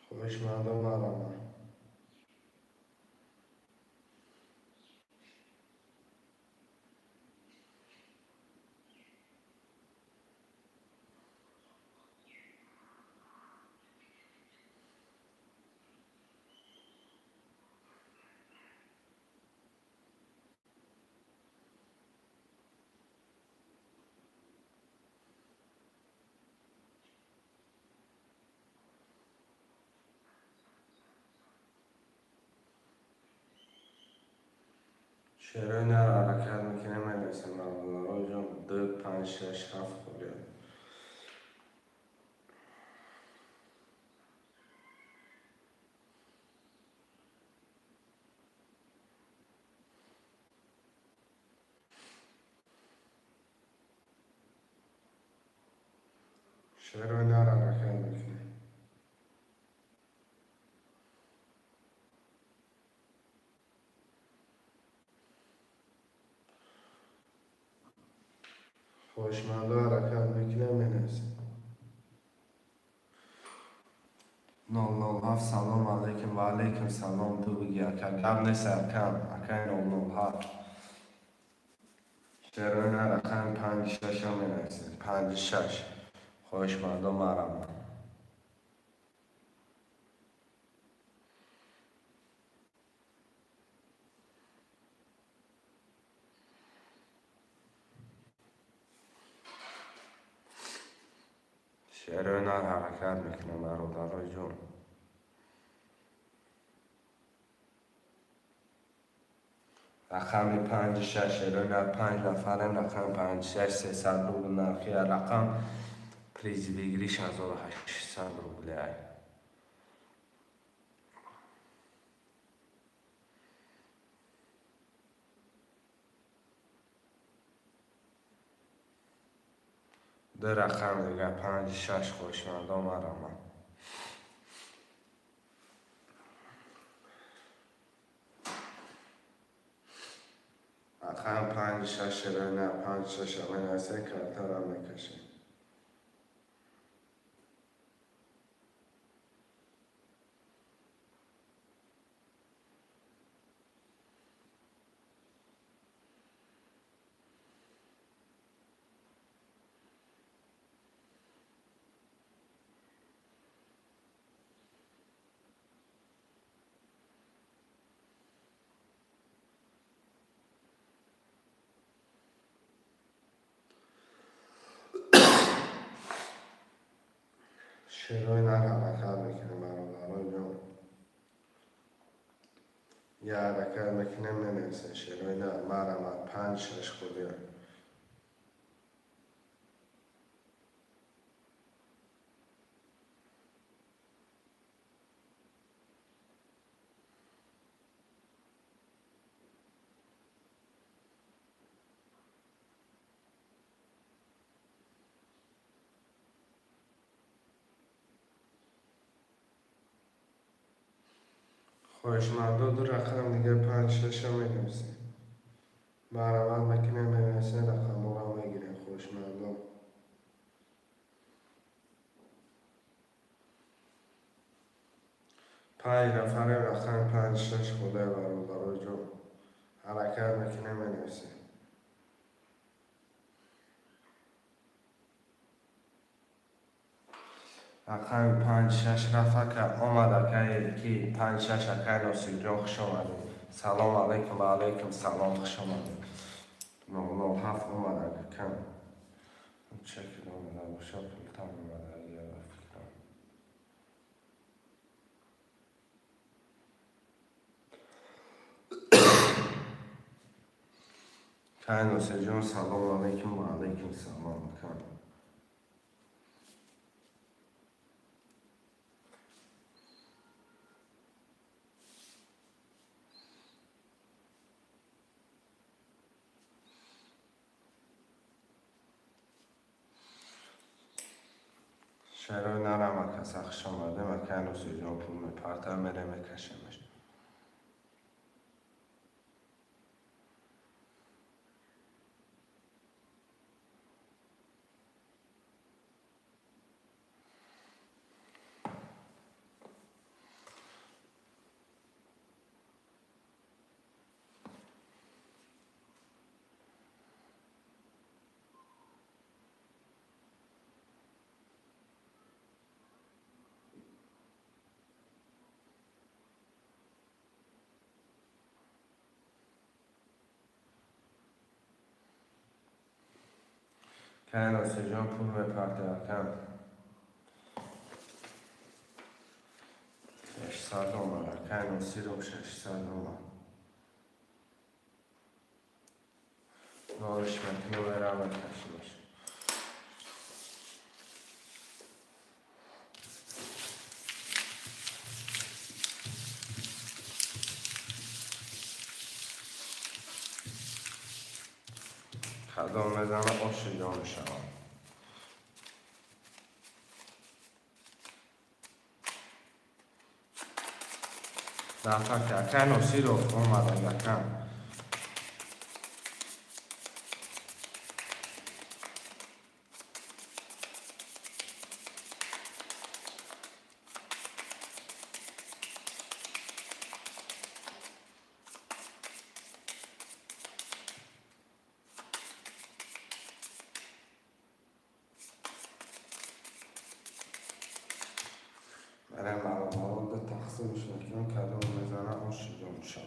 خوش مردم مرمت شروع نه حرکت میکنین مینویسین برادرها جون 2-5-6-7 خوله. شروع نه حرکت میکنین. خوش مردم حرکت میکنین مینویسین 007 سلام علیکم و علیکم سلام تو بگی اکا کم نیست کم اکا 007 شروع نه رقم 5-6 هم مینویسین 5-6. خوش مردم مرمت شروع نه حرکت میکنین برادرها جون. رقم 5-6 شروع نه 5 نفرم رقم 5-6 300 روبل نرخی رقم پریز بگیریش 1800 روبله ده رقم دیگه 5-6. خوش مردم مرمت رقم 5-6 شروع نه 5-6 هم مینویسین کارتا رو میکشین. شیرای نه حرکت میکنه برادرای جان. یه حرکت میکنه مینویسه شیرای نه مرمت 5-6 خودی. خوشمنده دو رقم دیگه 5-6 هم مینویسه. مرمت میکنه مینویسه رقم رو میگیره خوشمنده. 5 نفره رقم 5-6 خوده برادرای جان. حرکت میکنه مینویسه. رقم 5-6 رفت که آمده که یکی 5-6 اکای ناصر جان خوش آمده. سلام علیکم و علیکم سلام خوش آمده. 007 آمده کم چک آمده باشه پلتان آمده اگر فکرم. که ناصر جان سلام علیکم و علیکم سلام کم. شهرهای نرم کسی خوش آمده مکه ناصر جان پول میپرته میره میکشمش. که ناصر جان پول میپرته کم 600 آمده که ناصر رو 600 آمده نارش مکنه بره میکشمش. خدا میزنه آش جان شما. دفعه که ناصر رو آمده یکم برای موارد تقسیمش میکنم کدام میزنه آش جان شما.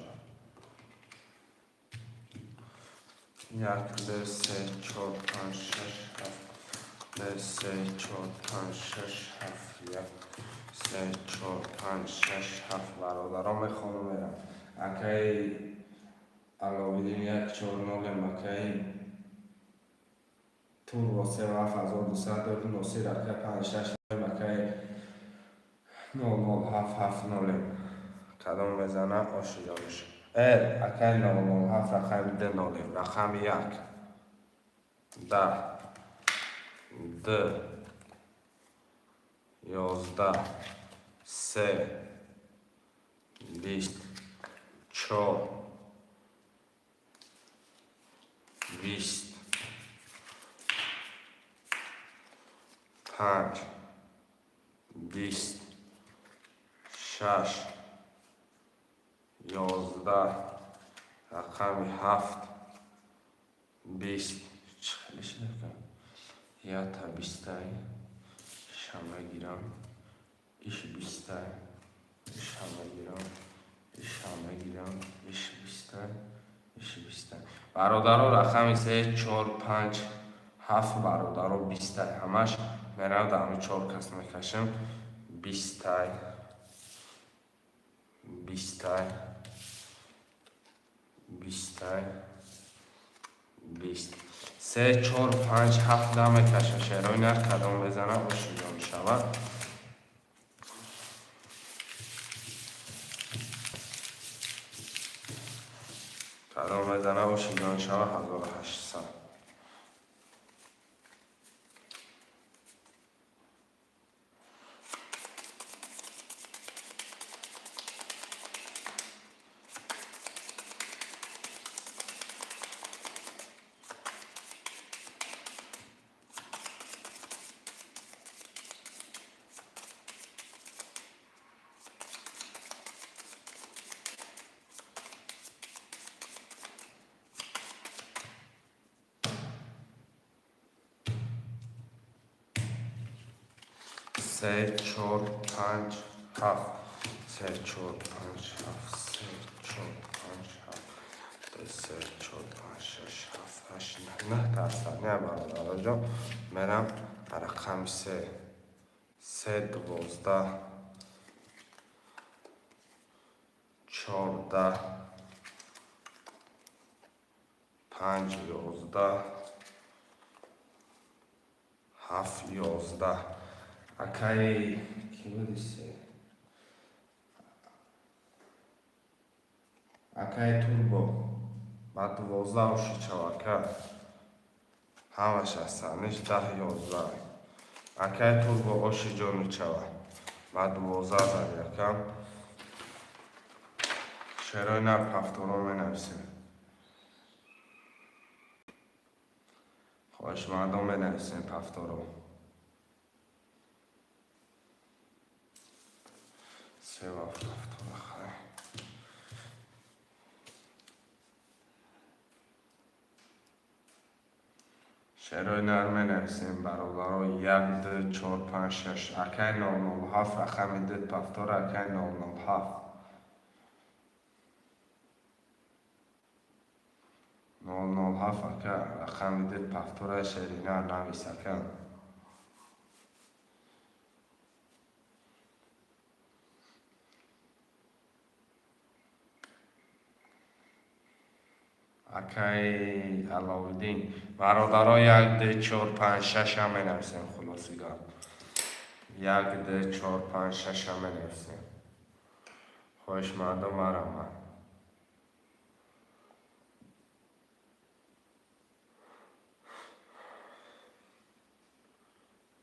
1 2 3 4 5 6 7 3 4 5 6 7 1 3 4 5 6 7 برادران میخوانم میرم. اکی علاویدین 1 4 0 مکی تور واسه و 7200 داد ناصر اکی 5 6 مکی 00770 کدام بزنه آشیدا میشه. اکی 007 رقم ده نالیم رقم 1 10 2 11 3 20 4 20 5 20 6 11 رقم 7 20 چخلیش نکن یا تا 20 شمه گیرم ایش 20 شمه گیرم ایش شمه گیرم ایش 20 ایش 20 برادرها رقم 3 4 5 7 برادرها 20 همش میرم دارم 4 کس میکشم. 20 تای 20 تای 20 تای 20 3 4 5 7 ده میکشم. شیرهای نر کدام بزنم و شیجا میشود. کدام بزنم و شیجا میشود. 1800. سه چهار پنج هفت. سه چهار پنج هفت. سه چهار پنج هفت. سه چهار پنج شش هفت هشت نه درصد نه برادر جان. میرم رقم 3 3 12 14 5 11 7 11. اکای کی بودیسه؟ اکای توربو بعد 12 و 6 چواکه همش هستنش 10 11. اکای توربو اوشی جونی چوا بعد 12 زد یکم. شیرهای نر پفتورو می نویسیم. خواهش مردم می نویسیم پفتورو. سه و پفتورو خواهی. شیرهای نر می نویسیم برادرها. 1 2 4 5 6. اکای 007 رقم دید پفتور. اکای 007 007 اکا رقم دید پفتور. شیرهای نر نویس اکا. اکای علاودین برادرها. 1 2 4 5 6 هم می نویسیم خلاصیگار. 1 2 4 5 6 هم می نویسیم. خوش مردم مرمه.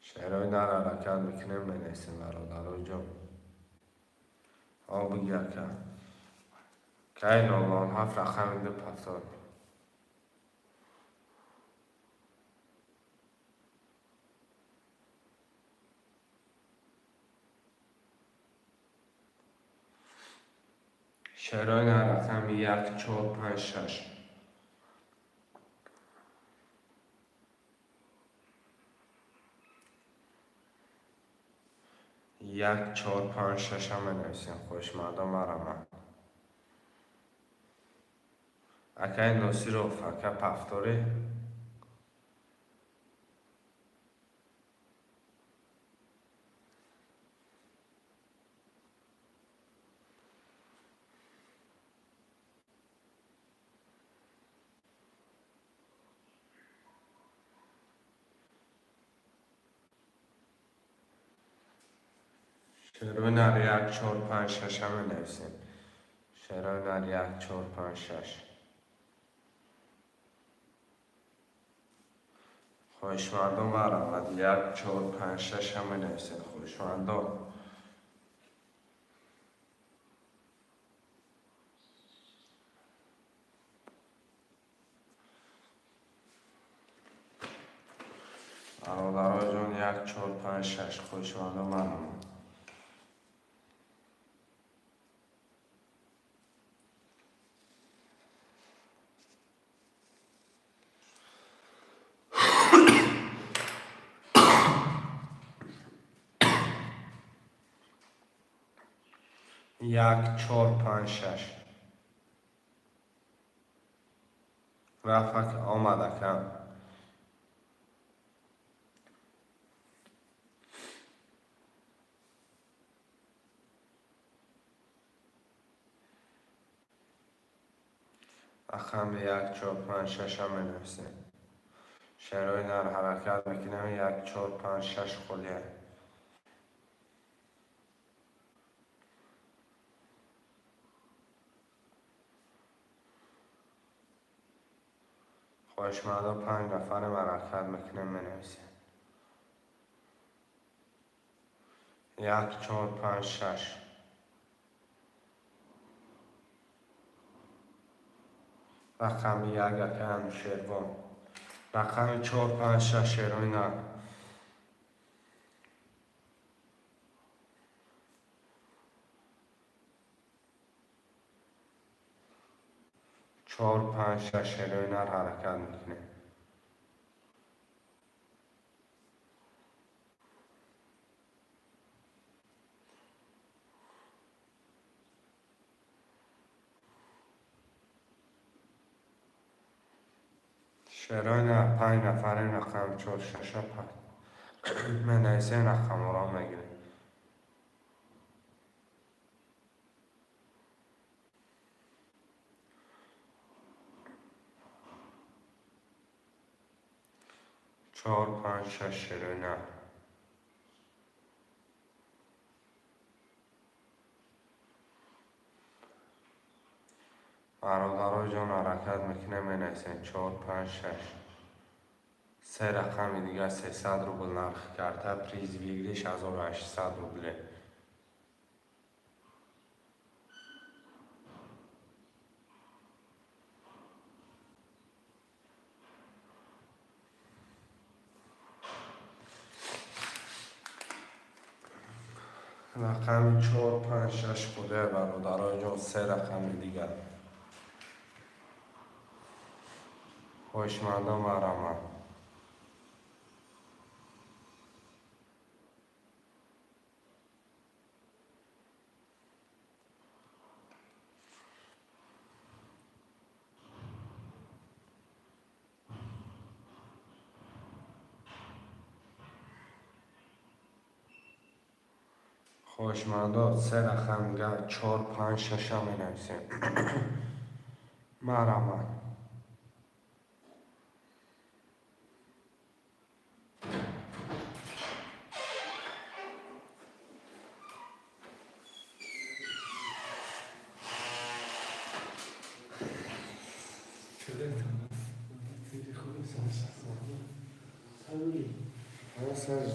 شیرهای نر حرکت میکنیم می نویسیم برادرها جان. آب بگی اکا. کای 007 رقم دید پفتور. شیرهای نر رقم 1 4 5 6. 1 4 5 6 هم می نویسیم. خوش مردم مرمه. اکای نصیروف اکا پفتوری. شیرهای نر 1 4 5 6 هم می نویسیم. شیرهای نر 1 4 5 6. خوش مردم مرمه. 1 4 5 6 هم می نویسیم. خوش مردم. برادرها جان 1 4 5 6. خوش مردم مرمه. یک چهار پنج شش. رفت آمد کم. رقم 1 4 5 6 هم بنویسیم. شعرهای در حرکت میکنم 1 4 5 6 خلیه. خوشمندا 5 نفر حرکت میکنم بنویسیم. 1 4 5 6 رقم 1 هم شیروان. رقم 4 5 6 شعرهای نه. 4 5 6 شعرهای نه حرکت میکنه. شعرهای نه 5 نفر رقم 4 6 من نویسه رقم را میگیره. چهار پنج شش شعرهای نه. برادرای جان حرکت میکنه مینویسن 4 5 6 سه رقم دیگه 300 روبل نرخ کرده. پریز بگیریش 1800 روبله. رقم 4 5 6 بوده برادرای جان. سه رقم دیگه. خوشمندا مرحمت. خوشمندا سه رقم دیگه 4 5 6 هم مینویسیم. مرحمت.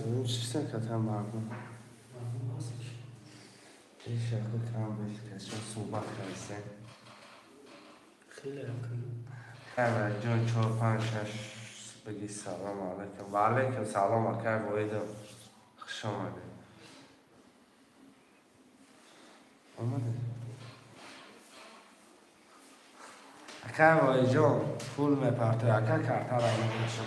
این چیزه که تا مردم این شکل کم بشه که صحبت کنیسه خیلی هم کنیم. خیلی جان 4 5 6 بگی سلام علیکم. و علیکم سلام اکر بایدم. خوش آمده. آمده اکر باید جان پول میپرته اکر کرده را میکنشم.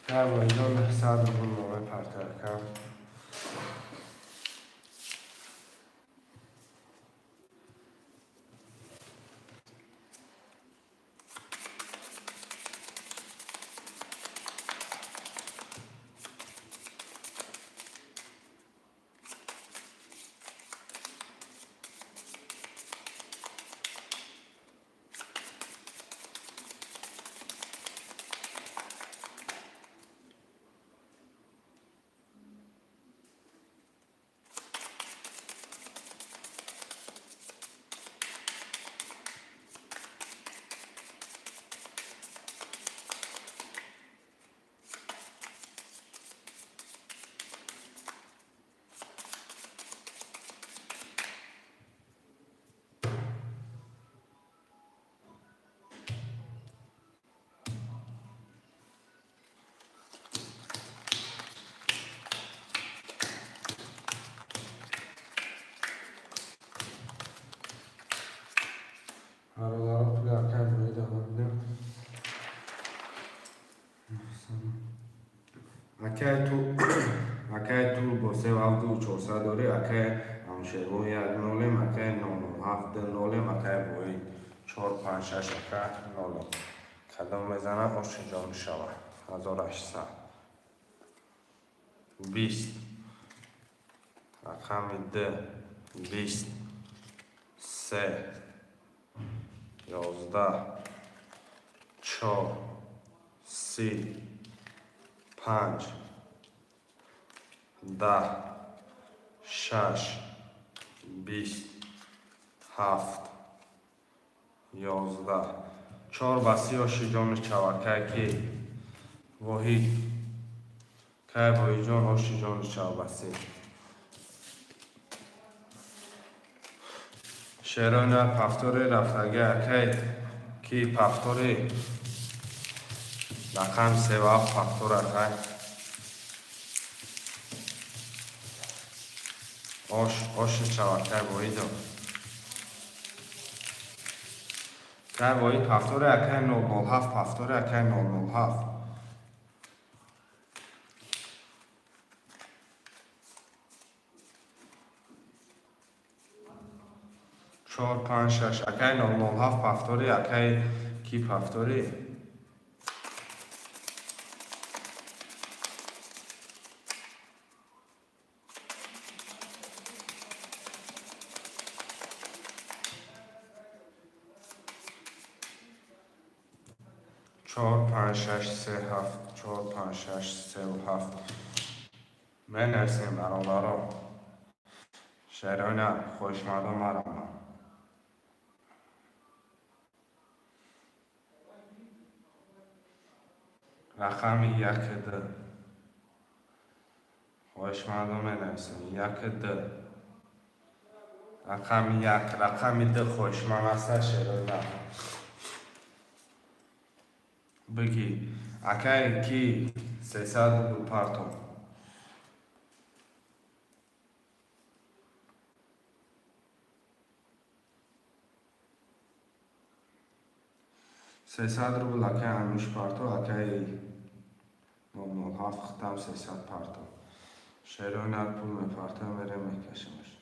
اکر باید جان 100 روبل نامه پرته اکر. اکای تو با 37400 داری اکای همشهرون یک نولیم اکای 997 نولیم اکای بایی 456 اکای نولیم کدام میزنم آش جان شوه 1800 20 رقم 20 3 11 4 30 5 10 6 20 7 11 4 باسی آشی جان چوکه که واحد که بایی جان آشی جان چو باسی شیران پفتوری رفتگه اکی کی پفتوری رقم 37 پفتور اکی آش چوکه بایی جان که بایی پفتوری اکی 007 پفتوری اکی 007 4 5 6 اکی 007 پفتوری اکی کی پفتوری 4 5 6 3 7 4 5 6 3 و 7 من نرسیم برادران شیران خوشمردم مرام رقم 1 2 خوشمردم من نرسیم 1 2 رقم 1 رقم 2 خوشمرد است شیران بگی اکی کی 300 دو پارتون 300 رو بلاکه همیش پارتو اکی 007 ختم 300 پارتو شیران هر پول میپارتو میره میکشمش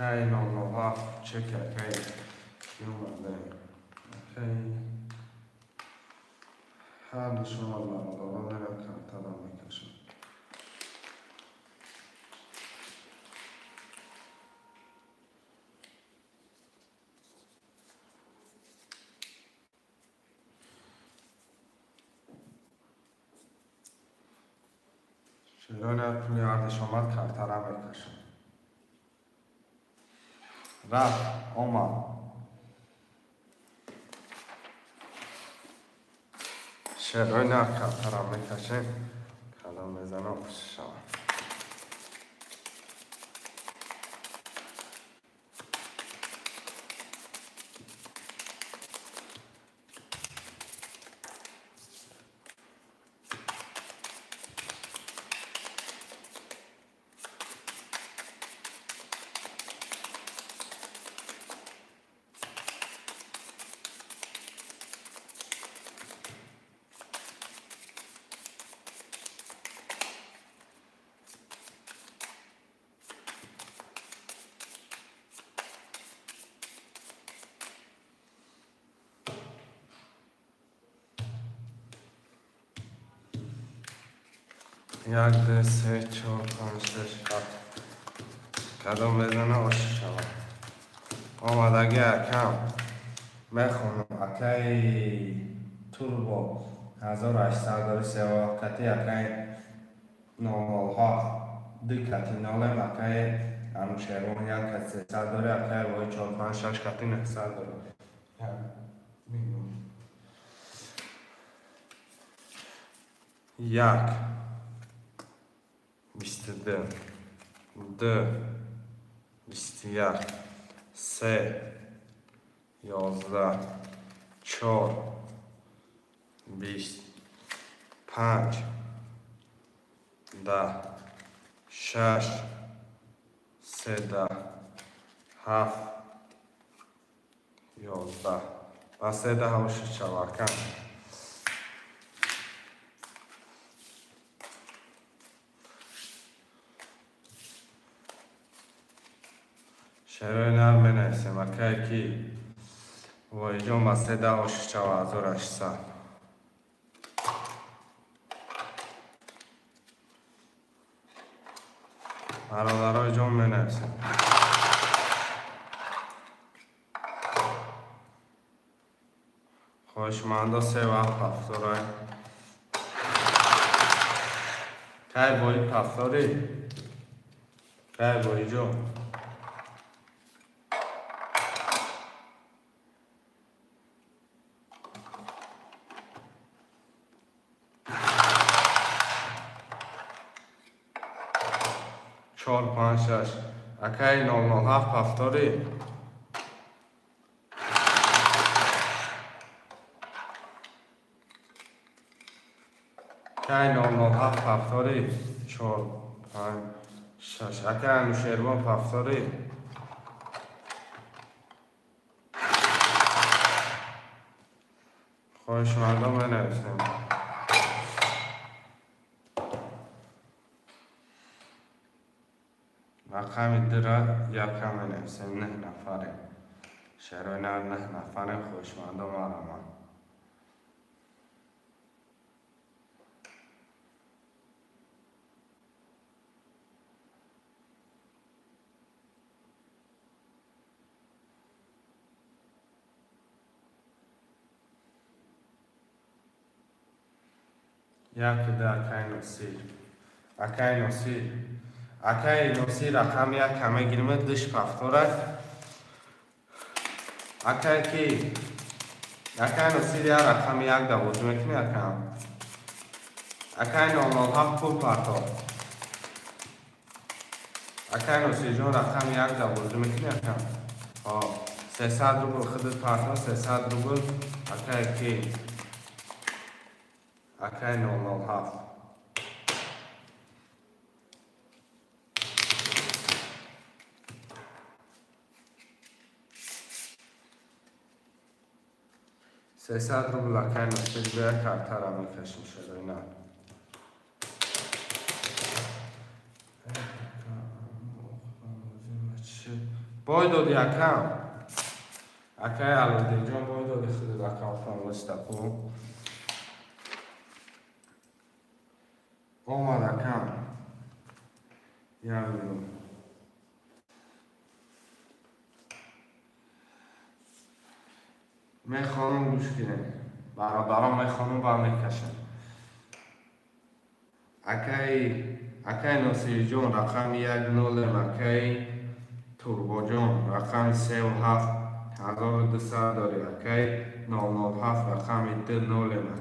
Hey, no, half check it, hey. Human there. Okay. هر شما الله دارم که تمام میکشم شیران پولی عرضش آمد کارترم میکشم رفت آمد شیران کارترم میکشم کلام میزنم شما یک دو سه چهار پنج شش هفت کدام بزنه آش شود آمادگی کم میخونم اکی توربو 1800 داره سوا کتی اکی نورمال ها دی کتی نالم اکی انوشیروان یک کتی 300 داره اکی وای 4 5 6 کتی 900 داره یک 22 دو 21 سه 11 4 20 5 10 6 13 7 11 و 13 و 6 چواکم شروع نرم بنویسیم اکی کی وای جان با 13 و 6 چوا 1800 برادرای جان بنویسیم خوشمندا سه وقت پفتورای که بایی پفتوری که بایی جان 4 5 6 اکی 007 پفتوری که 007 پفتوری 4 5 6 اکی انوشیروان پفتوری خوشمندان بنویسیم رقم در یکم بنویسیم 9 نفره شروع نر 9 نفره خوشمندان مرمان یک ده اکی نصیر رقم یک کمه گیرمه دش پفتوره اکی کی اکی نصیر یک رقم یک دوازده میکنی اکی 007 پول پرتاب اکی نصیر جان رقم یک دوازده میکنی 300 روبل خودت پرتاب 300 روبل اکی کی اکی 007 300 روبل اکی نصیر به کارتر هم میکشیم شده نه بای دادی یکم اکی علوده جان بای دادی خودت اکم فرمستقو آمد اکم یعنی میخوانم گوش کنیم برادران میخوانم و میکشم اکی ناصیر جان رقم 10 اکی توربو جان رقم 37 1200 داری اکی 007 رقم 20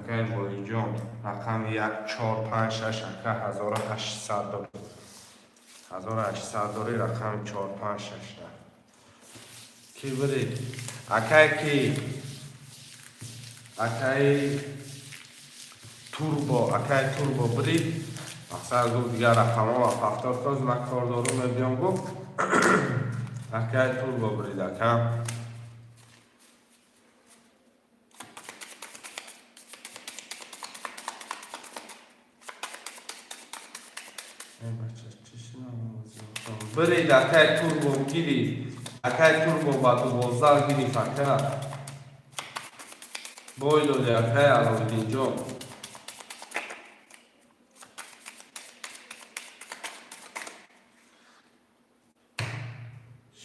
اکی بایی جان رقم 1456 اکی 1800 داری 1800 داری رقم 456 کی برید اکی توربو برید اصلا دو دیگر رقم ها و پفتار تاز مکار دارو میبیان گفت اکی توربو برید اکی برید اکی توربو گیری اکی توربو با 12 گیری فکر بای داده اکی علویدین جان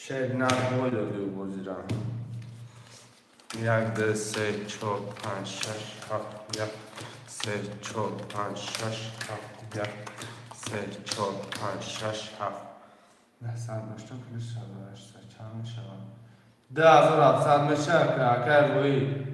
شیرینه بوی دادی بزرگم. 1 2 3 4 5 6 7 1 3 4 5 6 7 1 3 4 5 6 7 نه صد داشتم پلیس شد داشته چند میشه 10700 میشه که اگر روی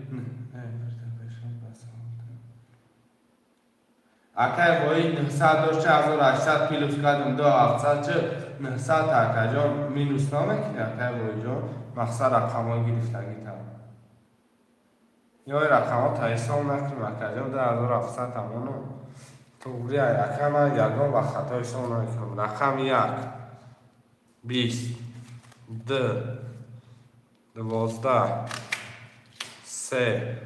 اگر روی 900 داشته 1800 پلیس کردم 2700 چه 900 تا جان مینوس نامه که اگر روی جان مقصد رقم ها گرفتگی تا یا رقم ها تایستان نکنیم اگر جان 10700 تمانو تو بری اگر من یکم و خطای سان نکنم رقم 1 20 2 12 3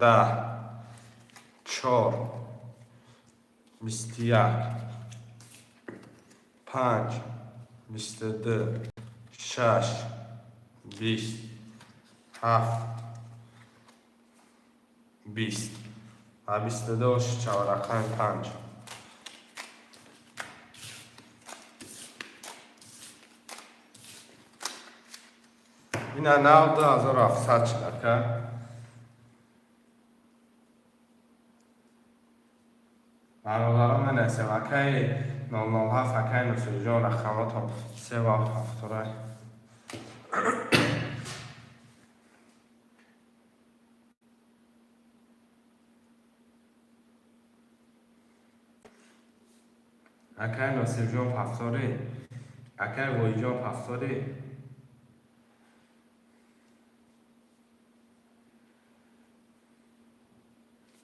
10 4 21 5 22 6 20 7 20 و 22 چهار رقم 5 این 90700 شده که برادران من اسمکه 007 اکه نصف جان رقمات هم 3 و 7 رای اکه نصف جان 7 رای اکه وی جان 7 رای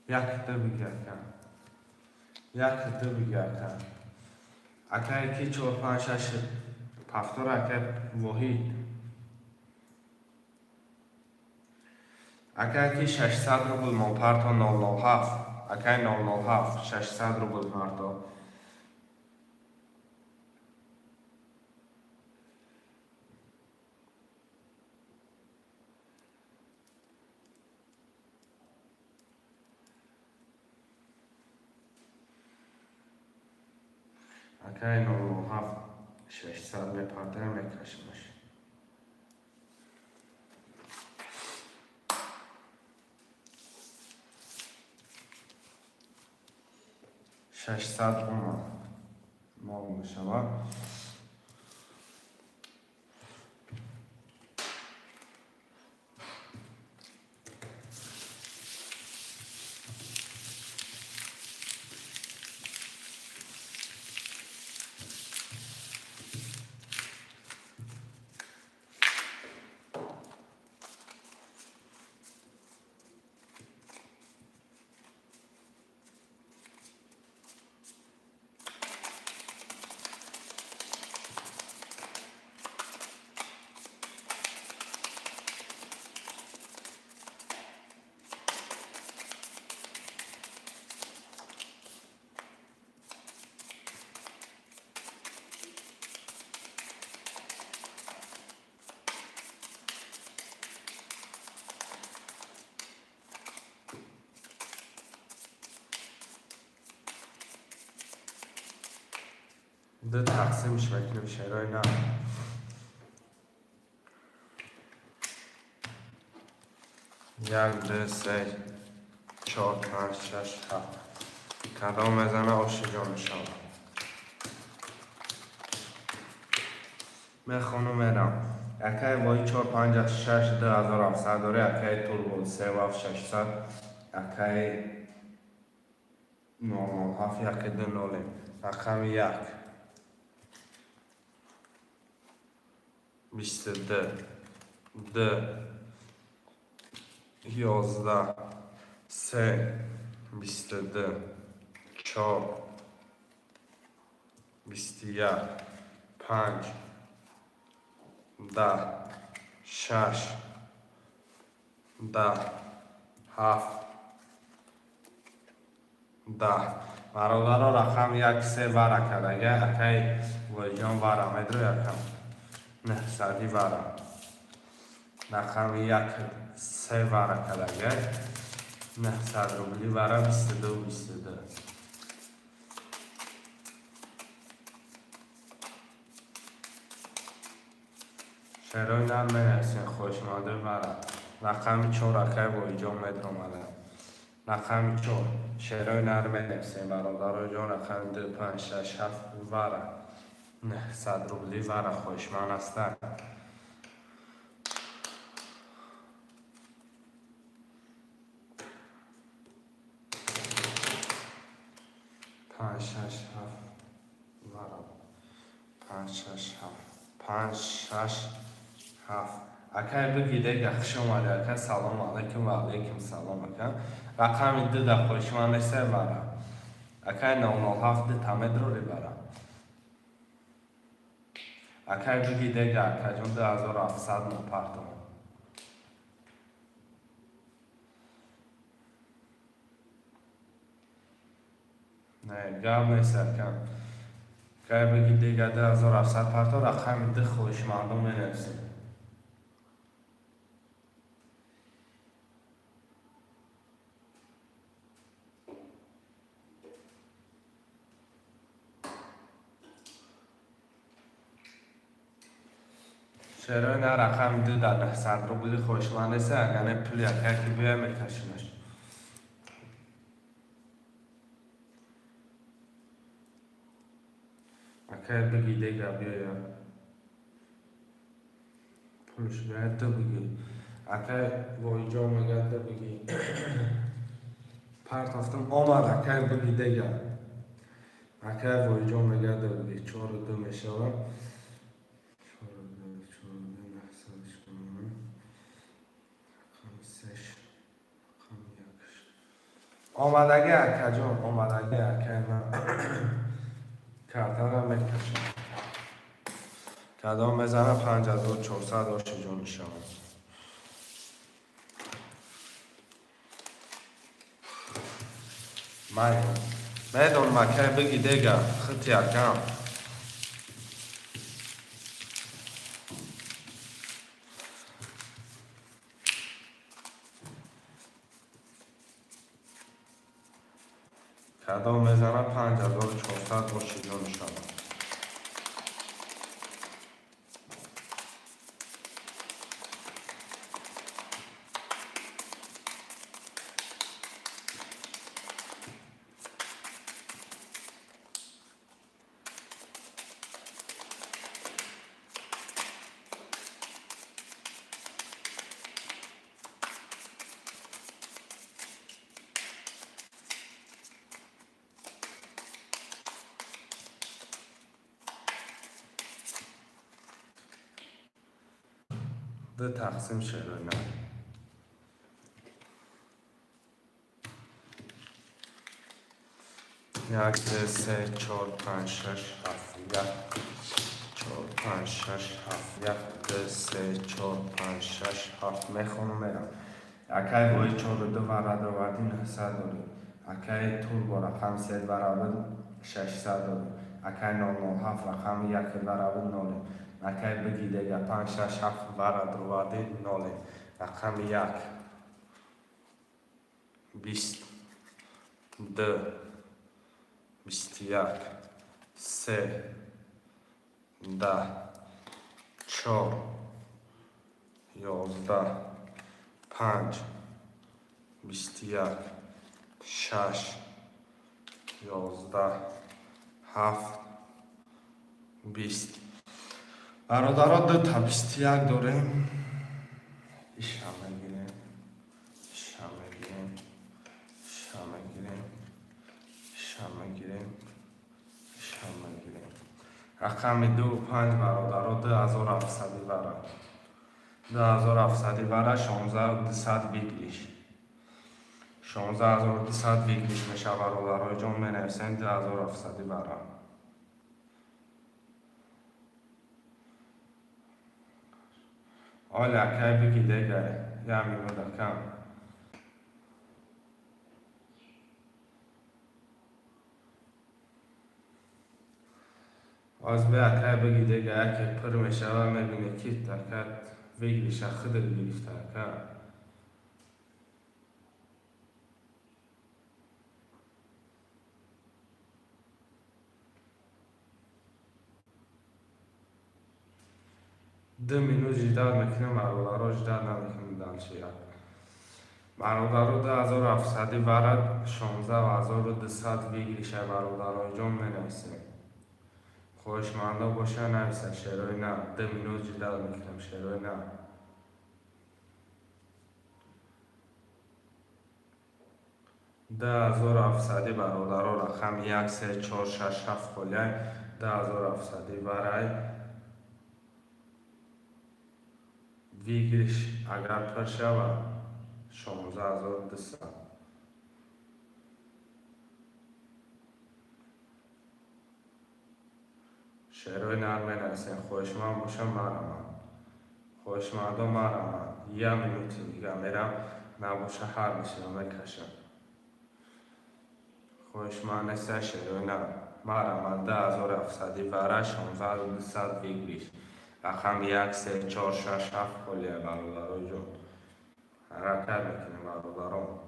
یک تا بگیر کن یک تا بگیر کن اکه یکی 4 5 6 7 اکه واحد اکه یکی 600 روبل مالپارتا 007 اکه 007 600 روبل مارتا اکه 007 600 میپرده میکشمش 600 اومد ما میشود ده تقسیم شکل بشه نه 1 2 3 4 5 6 7 کدام میزنه آشجان شما میخونم میرم اکه وای 4 5 6 2700 داره اکه توربو 3 و 600 اکه نورمال هاف یکی دو نوله رقم 1 22 2 11 3 22 4 21 5 10 6 10 7 10 برادرها رقم 1 3 برکرد اگه اکی ویجان برم ادرو یکم نه سادی برم رقم 1 3 برکرد اگه نه صد روبلی برم 22 22 1 شعرهای نرم نفسین خوشماده برم. رقم 4 اکای با ایجام متر اومده. رقم 4 شعرهای نرم نفسین برادر جان. رقم 2 5 6 7 وره 900 روبلی وره خوشمان هستن. 5 6 7 وره 5 6 7 5 6 7 اکای بگیده گخش اومده. اکای سلام علیکم و علیکم سلام اکای. رقم 2 ده خوشمان است وره. اکای 907 تمد رو بره. اکای بگیده گه اکای جون 2700 نوپرتم. نه گم نیست اکای. اکای بگیده گه 2700 پرتم. رقم 2 خوشماندم منفسه. شعرهای نه رقم 2 در 900 روبلی خوشمند است. اگر پولی اکای که بیای میکشمش. اکای بگیده گه بیای پولش بیای تو بگی. اکای با اینجا میگه تو بگی. پرت هفتم آمد اکای بگیده گه. اکای با اینجا میگه تو بگی 4 و 2 میشه. 4 و 2 900 کنم. رقم 3 رقم 1 آمدگه اکای جان آمدگه اکای من کارتان میکشم. کدام میزنم 5400 باشه جون شما. میدون مکه بگی دیگه خطی اکم. کدام میزنم 5400 باشه جون شما. دو تقسیم شده نه. یک دو سه چهار پنج شش هفت. یک چهار پنج شش هفت. یک دو سه چهار پنج شش هفت. میخونم میرم. اکای باید 4 و 2 برابر آوردی 900 داری. اکای طول با رقم 3 برابر 600 داری. اکای 907 رقم 1 برابر 0. اکای بگی دیگه 5 6 7 برابر آوردی 0. رقم 1 20 2 21 3 10 4 11 5 21 6 11 7 20 برادرها 2 تا 21 داریم. ایش هم میگیریم. ایش هم میگیریم. ایش هم میگیریم. ایش هم میگیریم. ایش هم میگیریم. رقم 2 و 5 برادرها 2700 بره. 2700 بره 16200 بگیریش. 16200 بگیریش میشه برادرهای جان منفسین 2700 بره. حالا اکای بگی دیگه یه میمونه کم. از به اکای بگی دیگه اکی پر میشه و میبینه که تکت بگیریش خود گرفته اکای. 2 minut جدال میکنم برادرها جدال نمیکنم دانشی برادرها 2700 برد 16200 بگیریشه برادرها جان مینویسیم خوشمانده باشه نویسه شعرهای نه 2 minut جدال میکنم شعرهای نه 10700 برادرها رقم 13467 خلیه 10700 برای ویگریش اگر پر شود 16200 شعرهای نرمه نویسین خوشمند باشه مرمند خوشمندا مرمند 1 minut دیگه میرم نباشه هر میشینم میکشم خوشمند نیست شعرهای نه مرمند 10700 برای 16200 ویگریش رقم 13467 خلیه برادرها جان حرکت میکنیم برادران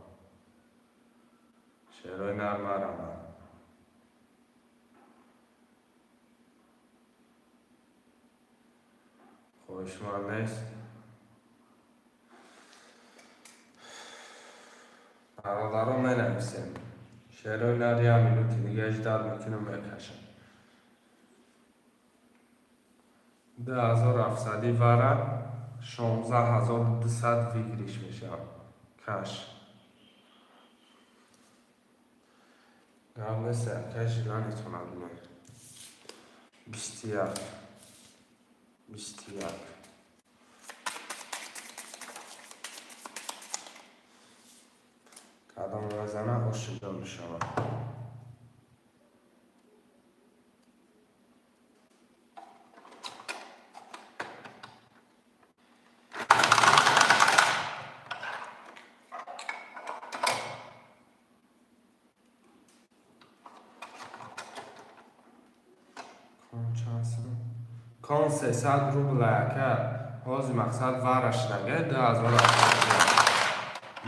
شعرهای نرم مرمند خوشمند نیست برادران می نویسیم شعرهای نر 1 minut دیگه اجداد میکنم میکشم 10700 برای 16200 ویگریش میشه کش گام نیست کش نمیتونم بگم 21 قدم بزنه عاشق میشم کان 300 روبل که حاضی مقصد ورش نگه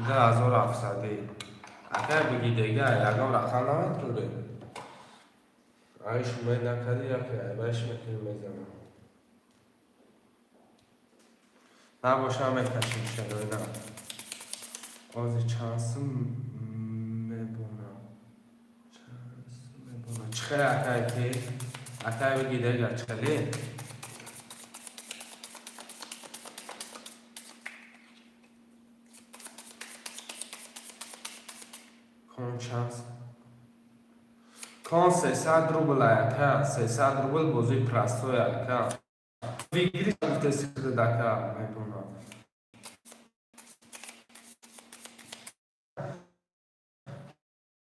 10700 اگر بگی دیگه یکم رقم نمیتونه آیش اومد نکردی یا که بایش میکنی میزنم نباشه میکشیم شده نه حاضی چانسم میبونم چخه اکای که اکای بگی دیگه چخلی کان 300 روبل که 300 روبل بازوی پرستوی که ویگری گفته سیده دکه میبونم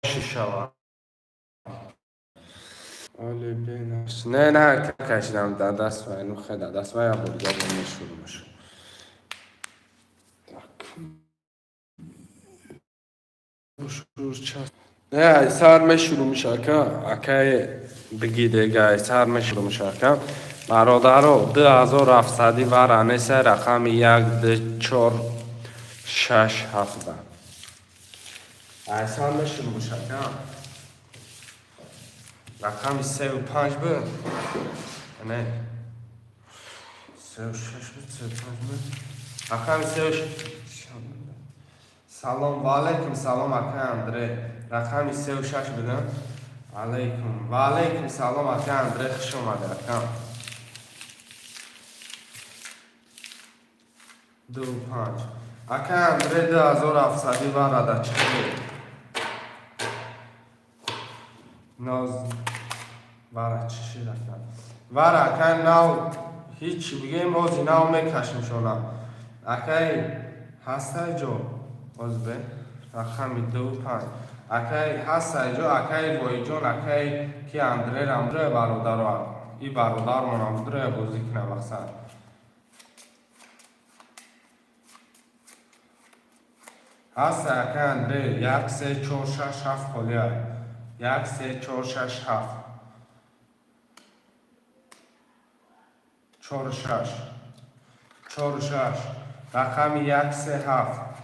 شوا آلی بینش نه کشیدم در دست و اینو خیلی دست و یا بودگاه نشون میشه نه سر می شروع میشه که اکای بگی دیگه سر می شروع میشه که برادرها 2700 ورانه سه رقم 12467 سر می شروع میشه که رقم 35 بود نه 36 بود 35 بود رقم 36 سلام و علیکم سلام اکای اندره رقم 36 بدم علیکم و علیکم سلام اکای اندره خوش اومده اکام 25 اکای اندره 2700 برده چکه ناز برده چشی رکن برده اکای ناو هیچی بگیم روزی ناو میکشم شونا اکای هسته جو باز به رقم 25 اکای هسته جو اکای وای جون اکای کی اندره برادر ای برادر من اندره بازی کنه بخصد هسته اکای اندره 13467 خلیه 13467 46 رقم 137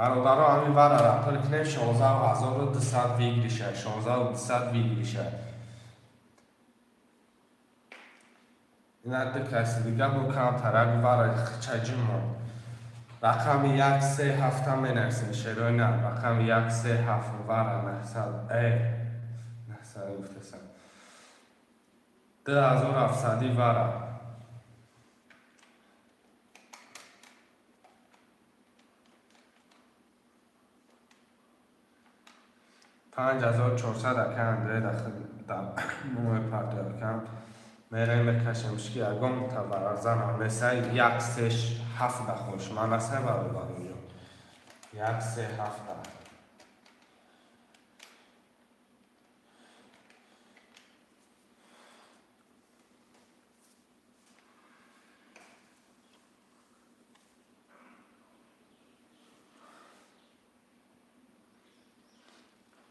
برادرها همین بر رفتار کنیم 16200 ویگریشه 16200 ویگریشه اینا دو کسی دیگه با کمتر اگه برای چجیمون رقم 137 مینرسیم شروع نه رقم 137 وره نحسد نحسد گفتسم 2700 وره 5400 اکن در موی پرده اکن میره میکشمش که اگه متبرر زنم مثل 137 خوش من اصلا برای اینجا 137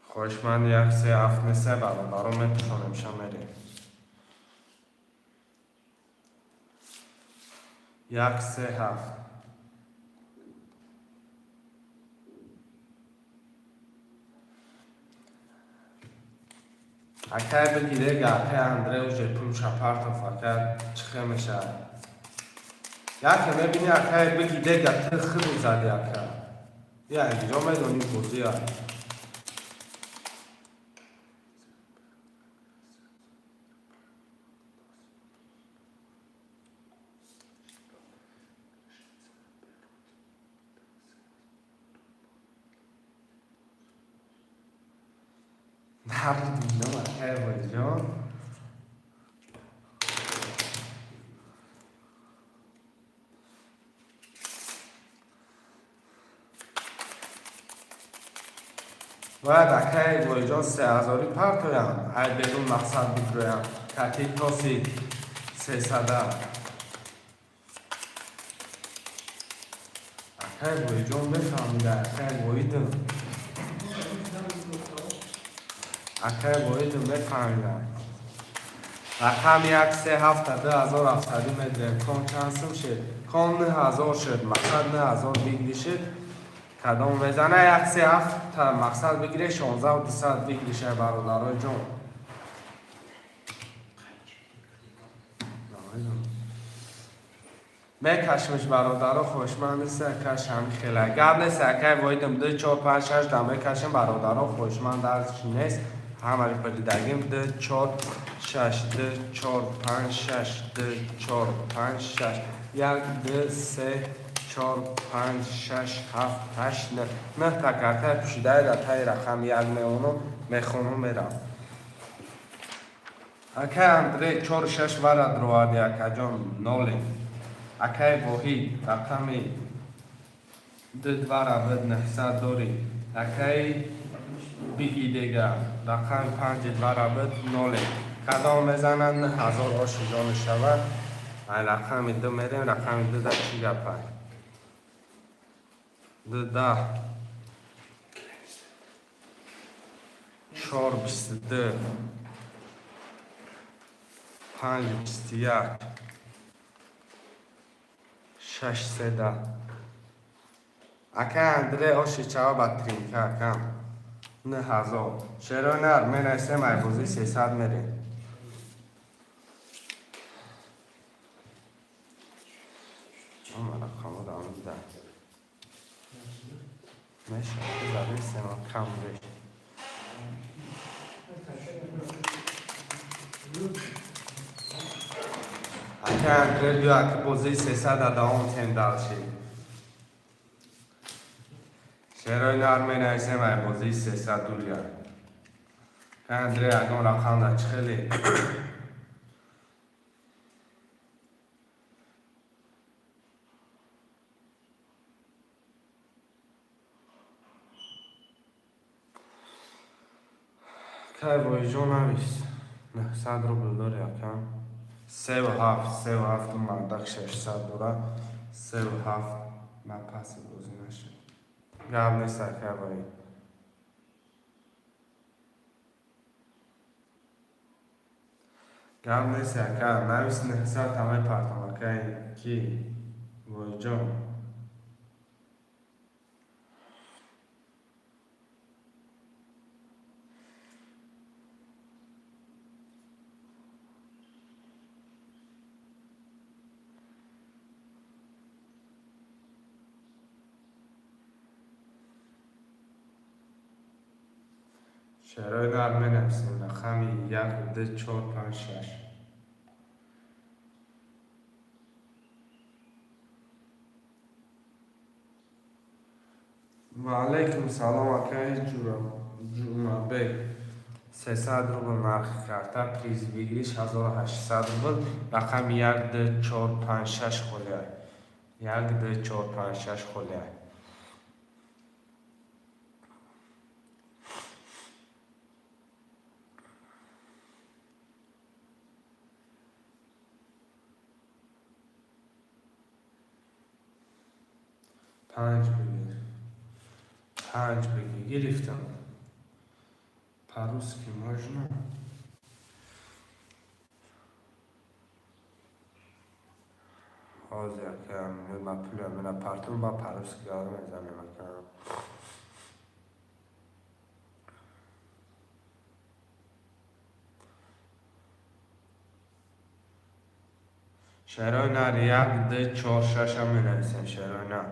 خوش من 137 مثل برای میتونم شمیریم 137 اکه بگیره گرکه اندره و جپون شپرت و فکر چخه میشه یکه میبینی اکه بگیره گرکه خیلی زدی اکه یا اینجا میدونی بودی ها نردیم اکه باید جان باید اکه باید جان 3000 پرتویم های بدون مقصد بگرویم کتی تاسی 300 اکه باید جان بفهمیده اکه بایدم اکه بایدم بفهمیده رقم 137 2700 میدرم کن چانسم شد کن 9000 شد مقصد 9000 بگیری شد کدام بزنه 137 تا مقصد بگیره 16200 بگیری شد برادرای جان میکشمش برادرها خوشمند است کش هم خیلی قبل سکه وایدم 2 4 5 6 دم میکشم برادرها خوشمند درش نیست همه پدیدگیم 2 4 6 2 4 5 6 2 4 5 6 1 2 3 4 5 6 7 8 9 تا کارت پوشیده در تای رقم 1 میونم میخونم میرم اکه اندره 4 6 ورد رو آدی اکه جان نولی اکه بوهی رقمی 2 دوره بد نحسد داری اکه بگی دیگه رقم 5 دوره بد نولی کدام میزنن 1000 آشی جان شود رقم 2 میریم رقم 2 در چی گپه 2 10 4 22 5 21 6 3 اکه اندره آشی چاو بطرین که کم نه 1000 چرا نر من ایسه مایبوزی 300 میریم اما رقم دارم دیده میشه بزرگی سیما کم بشه اکه اندره بیو اکه بوزی 300 ادامون تیم دلشی چرا نر من ایسه مایبوزی 300 دولار که اندره اگه رقم دا چخیلی که بایی جون همیست 900 روبل داری اکم 3 و 7 3 و 7 مردک 600 داره 3 و 7 من پس بازی نشد گب نیست که بایی گب نیست که نویس 900 همه پرتم که کی بایی جون شعرهای نر منویسیم. رقم 1 2 4 5 6. و علیکم سلام اکای جمعه 300 روبل نرخ کرده پریز بگیریش 1800 روبل. رقم 1 2 4 5 6 خوله 1 2 4 5 6 خوله 5 بگیر 5 بگیر گرفتم по-русски можно حاضر که من پولم من پارتون با по-русски آدم زمین مکنم شعرهای نر 1 2 4 6 هم می نویسیم. شعرهای نر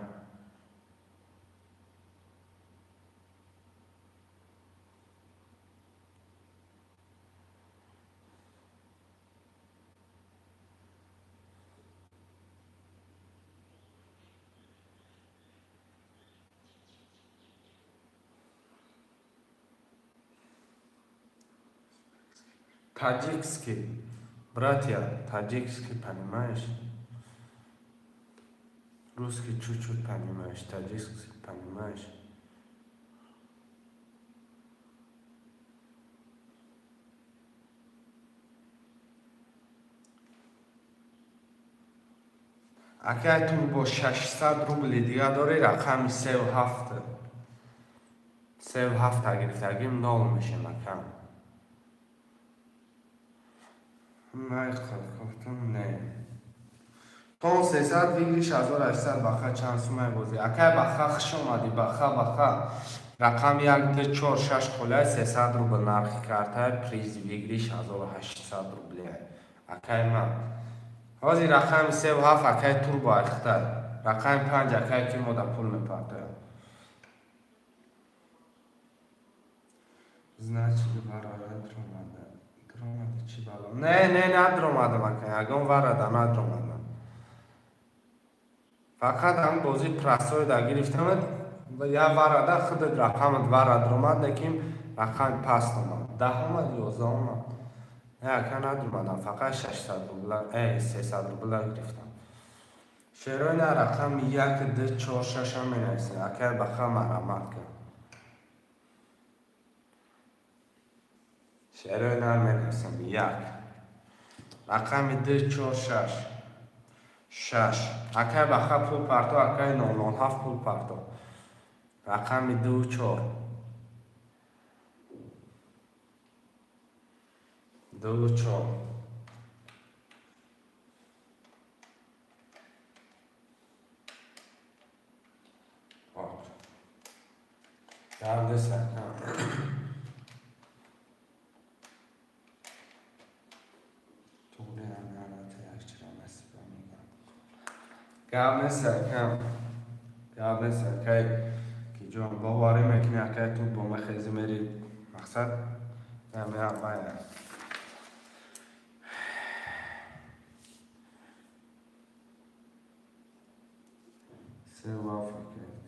таджикский, братья, таджикский понимаешь? Русский чуть-чуть понимаешь, таджикский понимаешь? اگر تو با 600 روبل دیگه داری رقم 37 گرفتگیم نال میشه مکم نه گفتم نه تون 300 بگیریش 1800 بخه چند سومه بازی اگر بخه خش اومدی بخه رقم 1 2 4 6 خوله 300 روبل نرخی کرده پریز بگیریش 1800 روبله اگر من حاضی رقم 37 اگر تور با اختر رقم 5 اگر که مده پول میپرده значит برای درآمده چی بالا نه درآمده مکن اگه وارد ندرآمده فقط هم بازی پرسای در گرفتم و یا وارد خود رقم وارد درآمد نکیم رقم پس اومد 10 اومد 11 اومد نه که ندرآمدم فقط 600 روبل 300 روبل گرفتم شعرهای نه رقم 1 2 4 6 هم می نویسیم اگر بخواه مرمت کنم شعرهای نه می نویسیم 1 رقم 2 4 6 اگر بخواه پول پرتو اگر 997 پول پرتو رقم 2 4 2 4 Geldi Serkan. Geldi Serkan. Geldi Serkan. Ki جان باوری میکنی که تو با من خیلی میری مقصد نمیام باید سه وافه کرد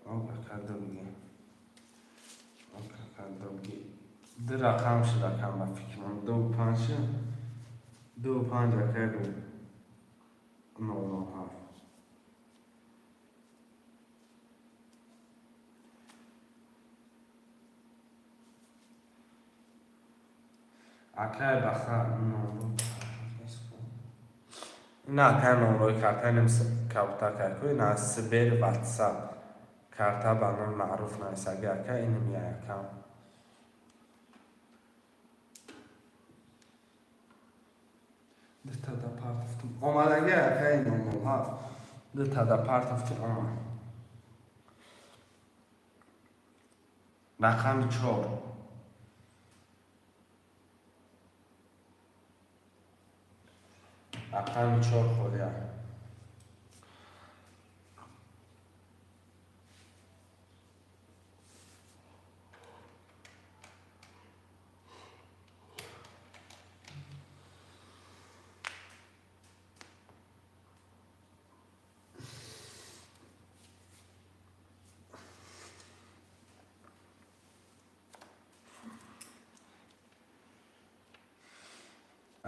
آقا کردم ده رقم شد رقم با فکرم 2 5 2 5 کرد 997 اکای بخار نه کنم روی کارتا نمیشه کاوتا کرد نه سبیر واتساپ کارتا بانون معروف نیست اگر که اینو میای کام دتا دا پارت افتم اومد اگر که اینو ها دتا دا پارت افتم اومد رقم 4 رقم 4 خوده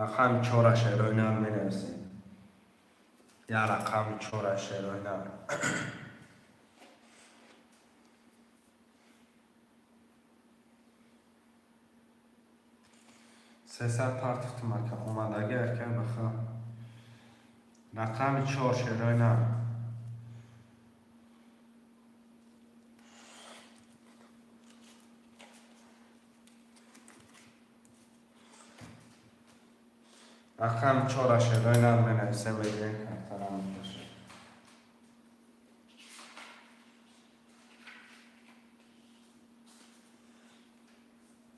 رقم 4 شروینم می نویسیم. یا رقم 4 شروینم. سه پارت tutmak اومد اگر که بخوام رقم 4 شروینم. رقم 4 شروینم می نویسیم بگیریم کارترم میکشه.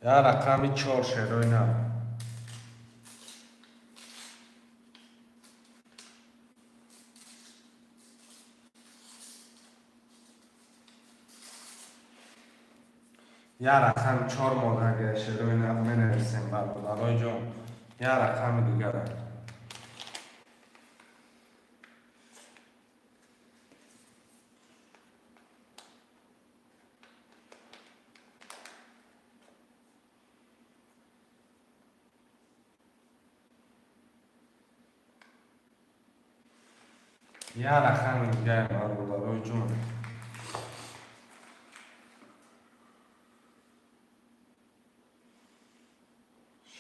یا رقم 4 شروینم. یا رقم 4 مادر شروینم می نویسیم برای جون. یا رقم دیگر یا رقم دیگر برای جون.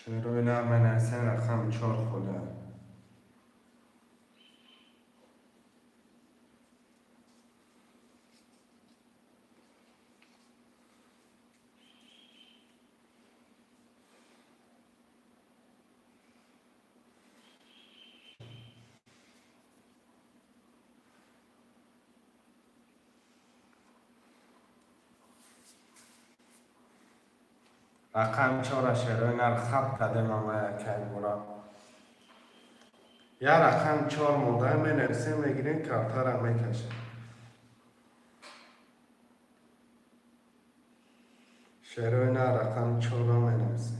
شروینم می نویسیم رقم 4 خوده. رقم 4 شروینم خط قدم آمده که برا. یا رقم 4 مادر می نویسیم بگیریم کارترم میکشه. شروینم رقم 4 می نویسیم.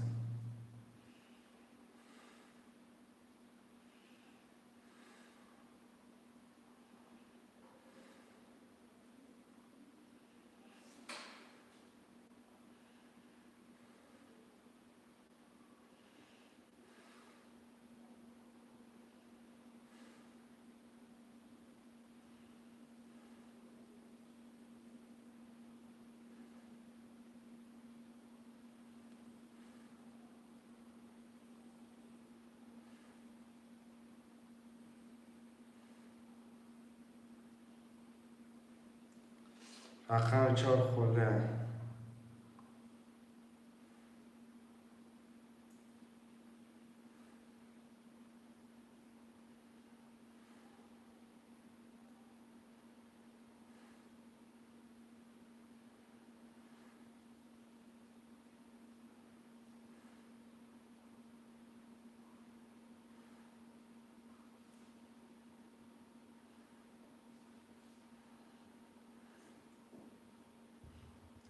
رقم 4 خورده.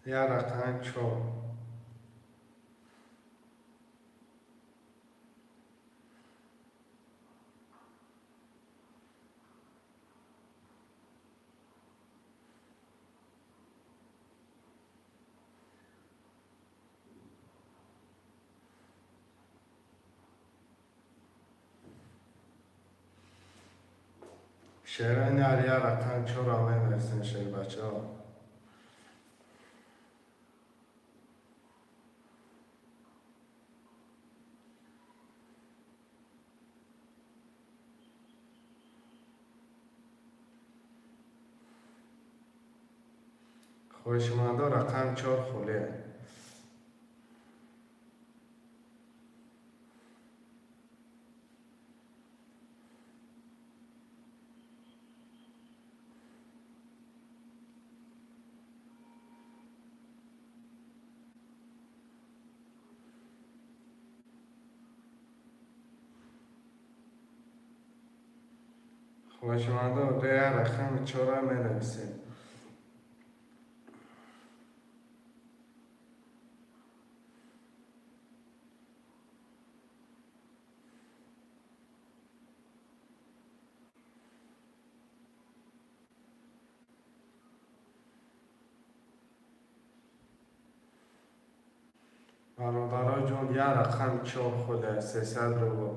یا رقم 4 شروین یا رقم 4 می نویسیم شیر بچه ها. خوشمانده رقم 4 خوله. خوشمانده رقم 4 می نویسیم. برادرای جان یه رقم چهار خود 300 رو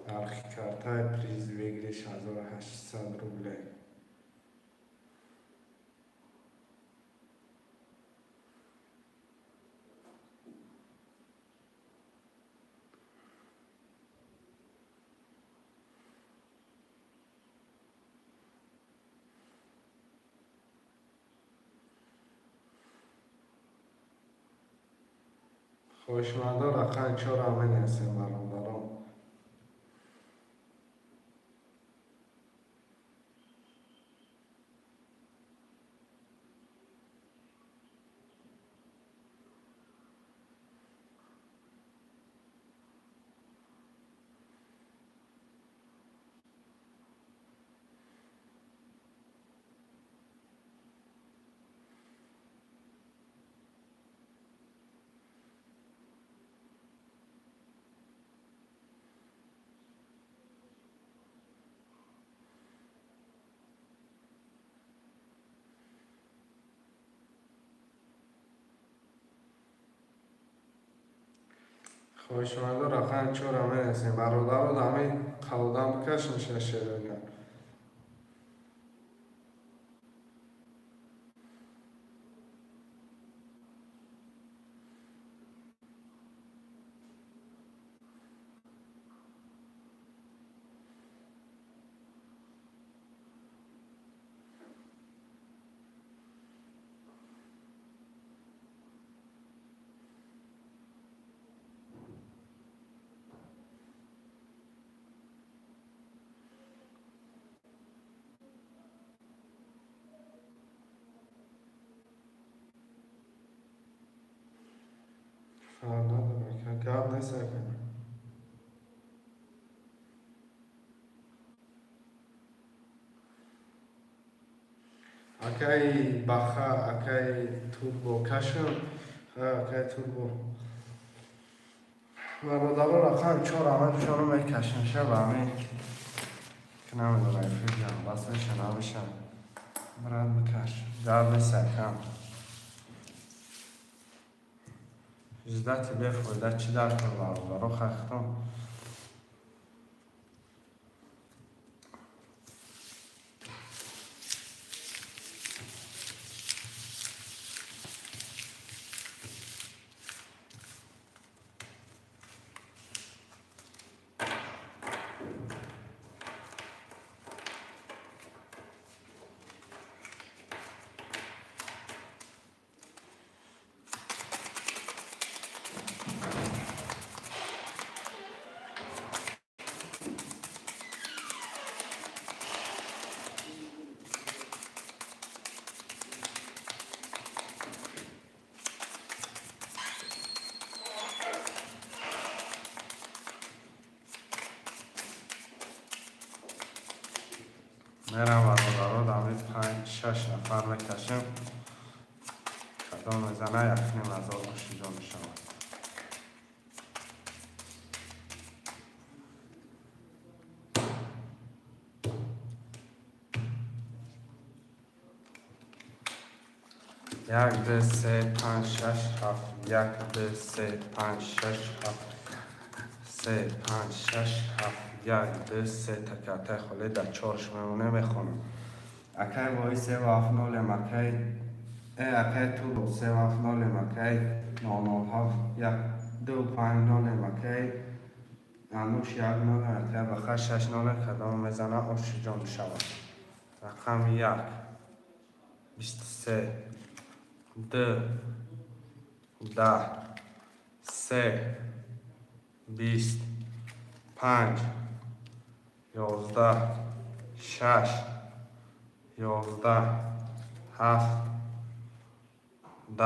برخی کرده پریز بگیرش 1800 روبله. خوشمنده رقم چهار همین هستیم برادران. خوشمنده رقم چهار همین هستیم برادران همین قلدم بکش میشه شیرینه. نداره که گرد نیست کنه. اکی بخا اکی توربو کشم اکی توربو برادران رقم چهار همه بشانم ای کشم شب همه که نمیدونم ای فیلم بس بشن همشن براد بکش گرد نیست کم جدت بفویده چی در کن برادران خختم. میرم برادران دامید 5-6 نفر میکشم کدام میزنه یک نیم هزار باشیجا میشود. یک دو سه پنج شش هفت یک دو سه پنج شش هفت سه پنج شش هفت یک دو سه تکاته خالی در چهارش میمونه میخونم. اکی بایی سه و هفت نول مکی اکی تو سه و هفت نول مکی نانول هفت یک دو پنج نول مکی انوش یک نول اکی بخش شش نول کدام میزنه آش جان شود. رقم یک 23 2 10 3 20 5 11 6 11 7 10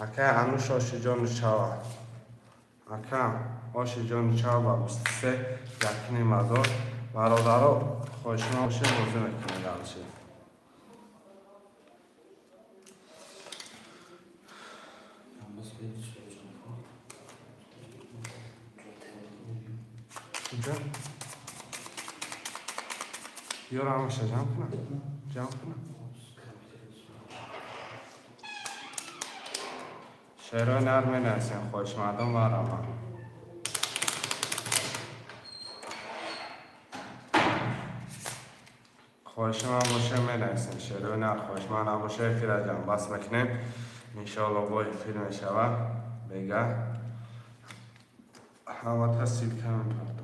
اکه انوش آش جان شود. اکم آش جان شود 23 یک نیم هزار برادرها خوشنا باشه بازی میکنه دلشه. کجا؟ بیار همشه جمع کنم جمع کنم شعرهای نرم نویسین خوش مردم و آراما. خوش من باشه منویسین شعرهای نرم خوش من نباشه فیل جان بس میکنیم انشاءالله باید فیلم شود بگه همه تحصیل کنم پردم.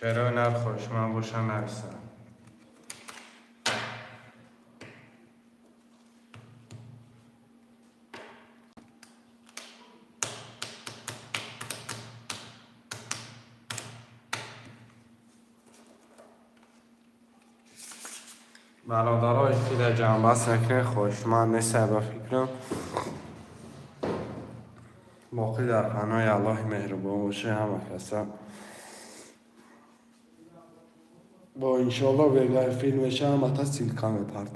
شعرهای نرم خوش من باشه نویسین. برادرای فیل جان بس نکنه خوش من نیسته با فکرم باقی در پناه الله مهربان باشه همه کسا با انشالله بگه فیلمش همه تحصیل کنه پرده.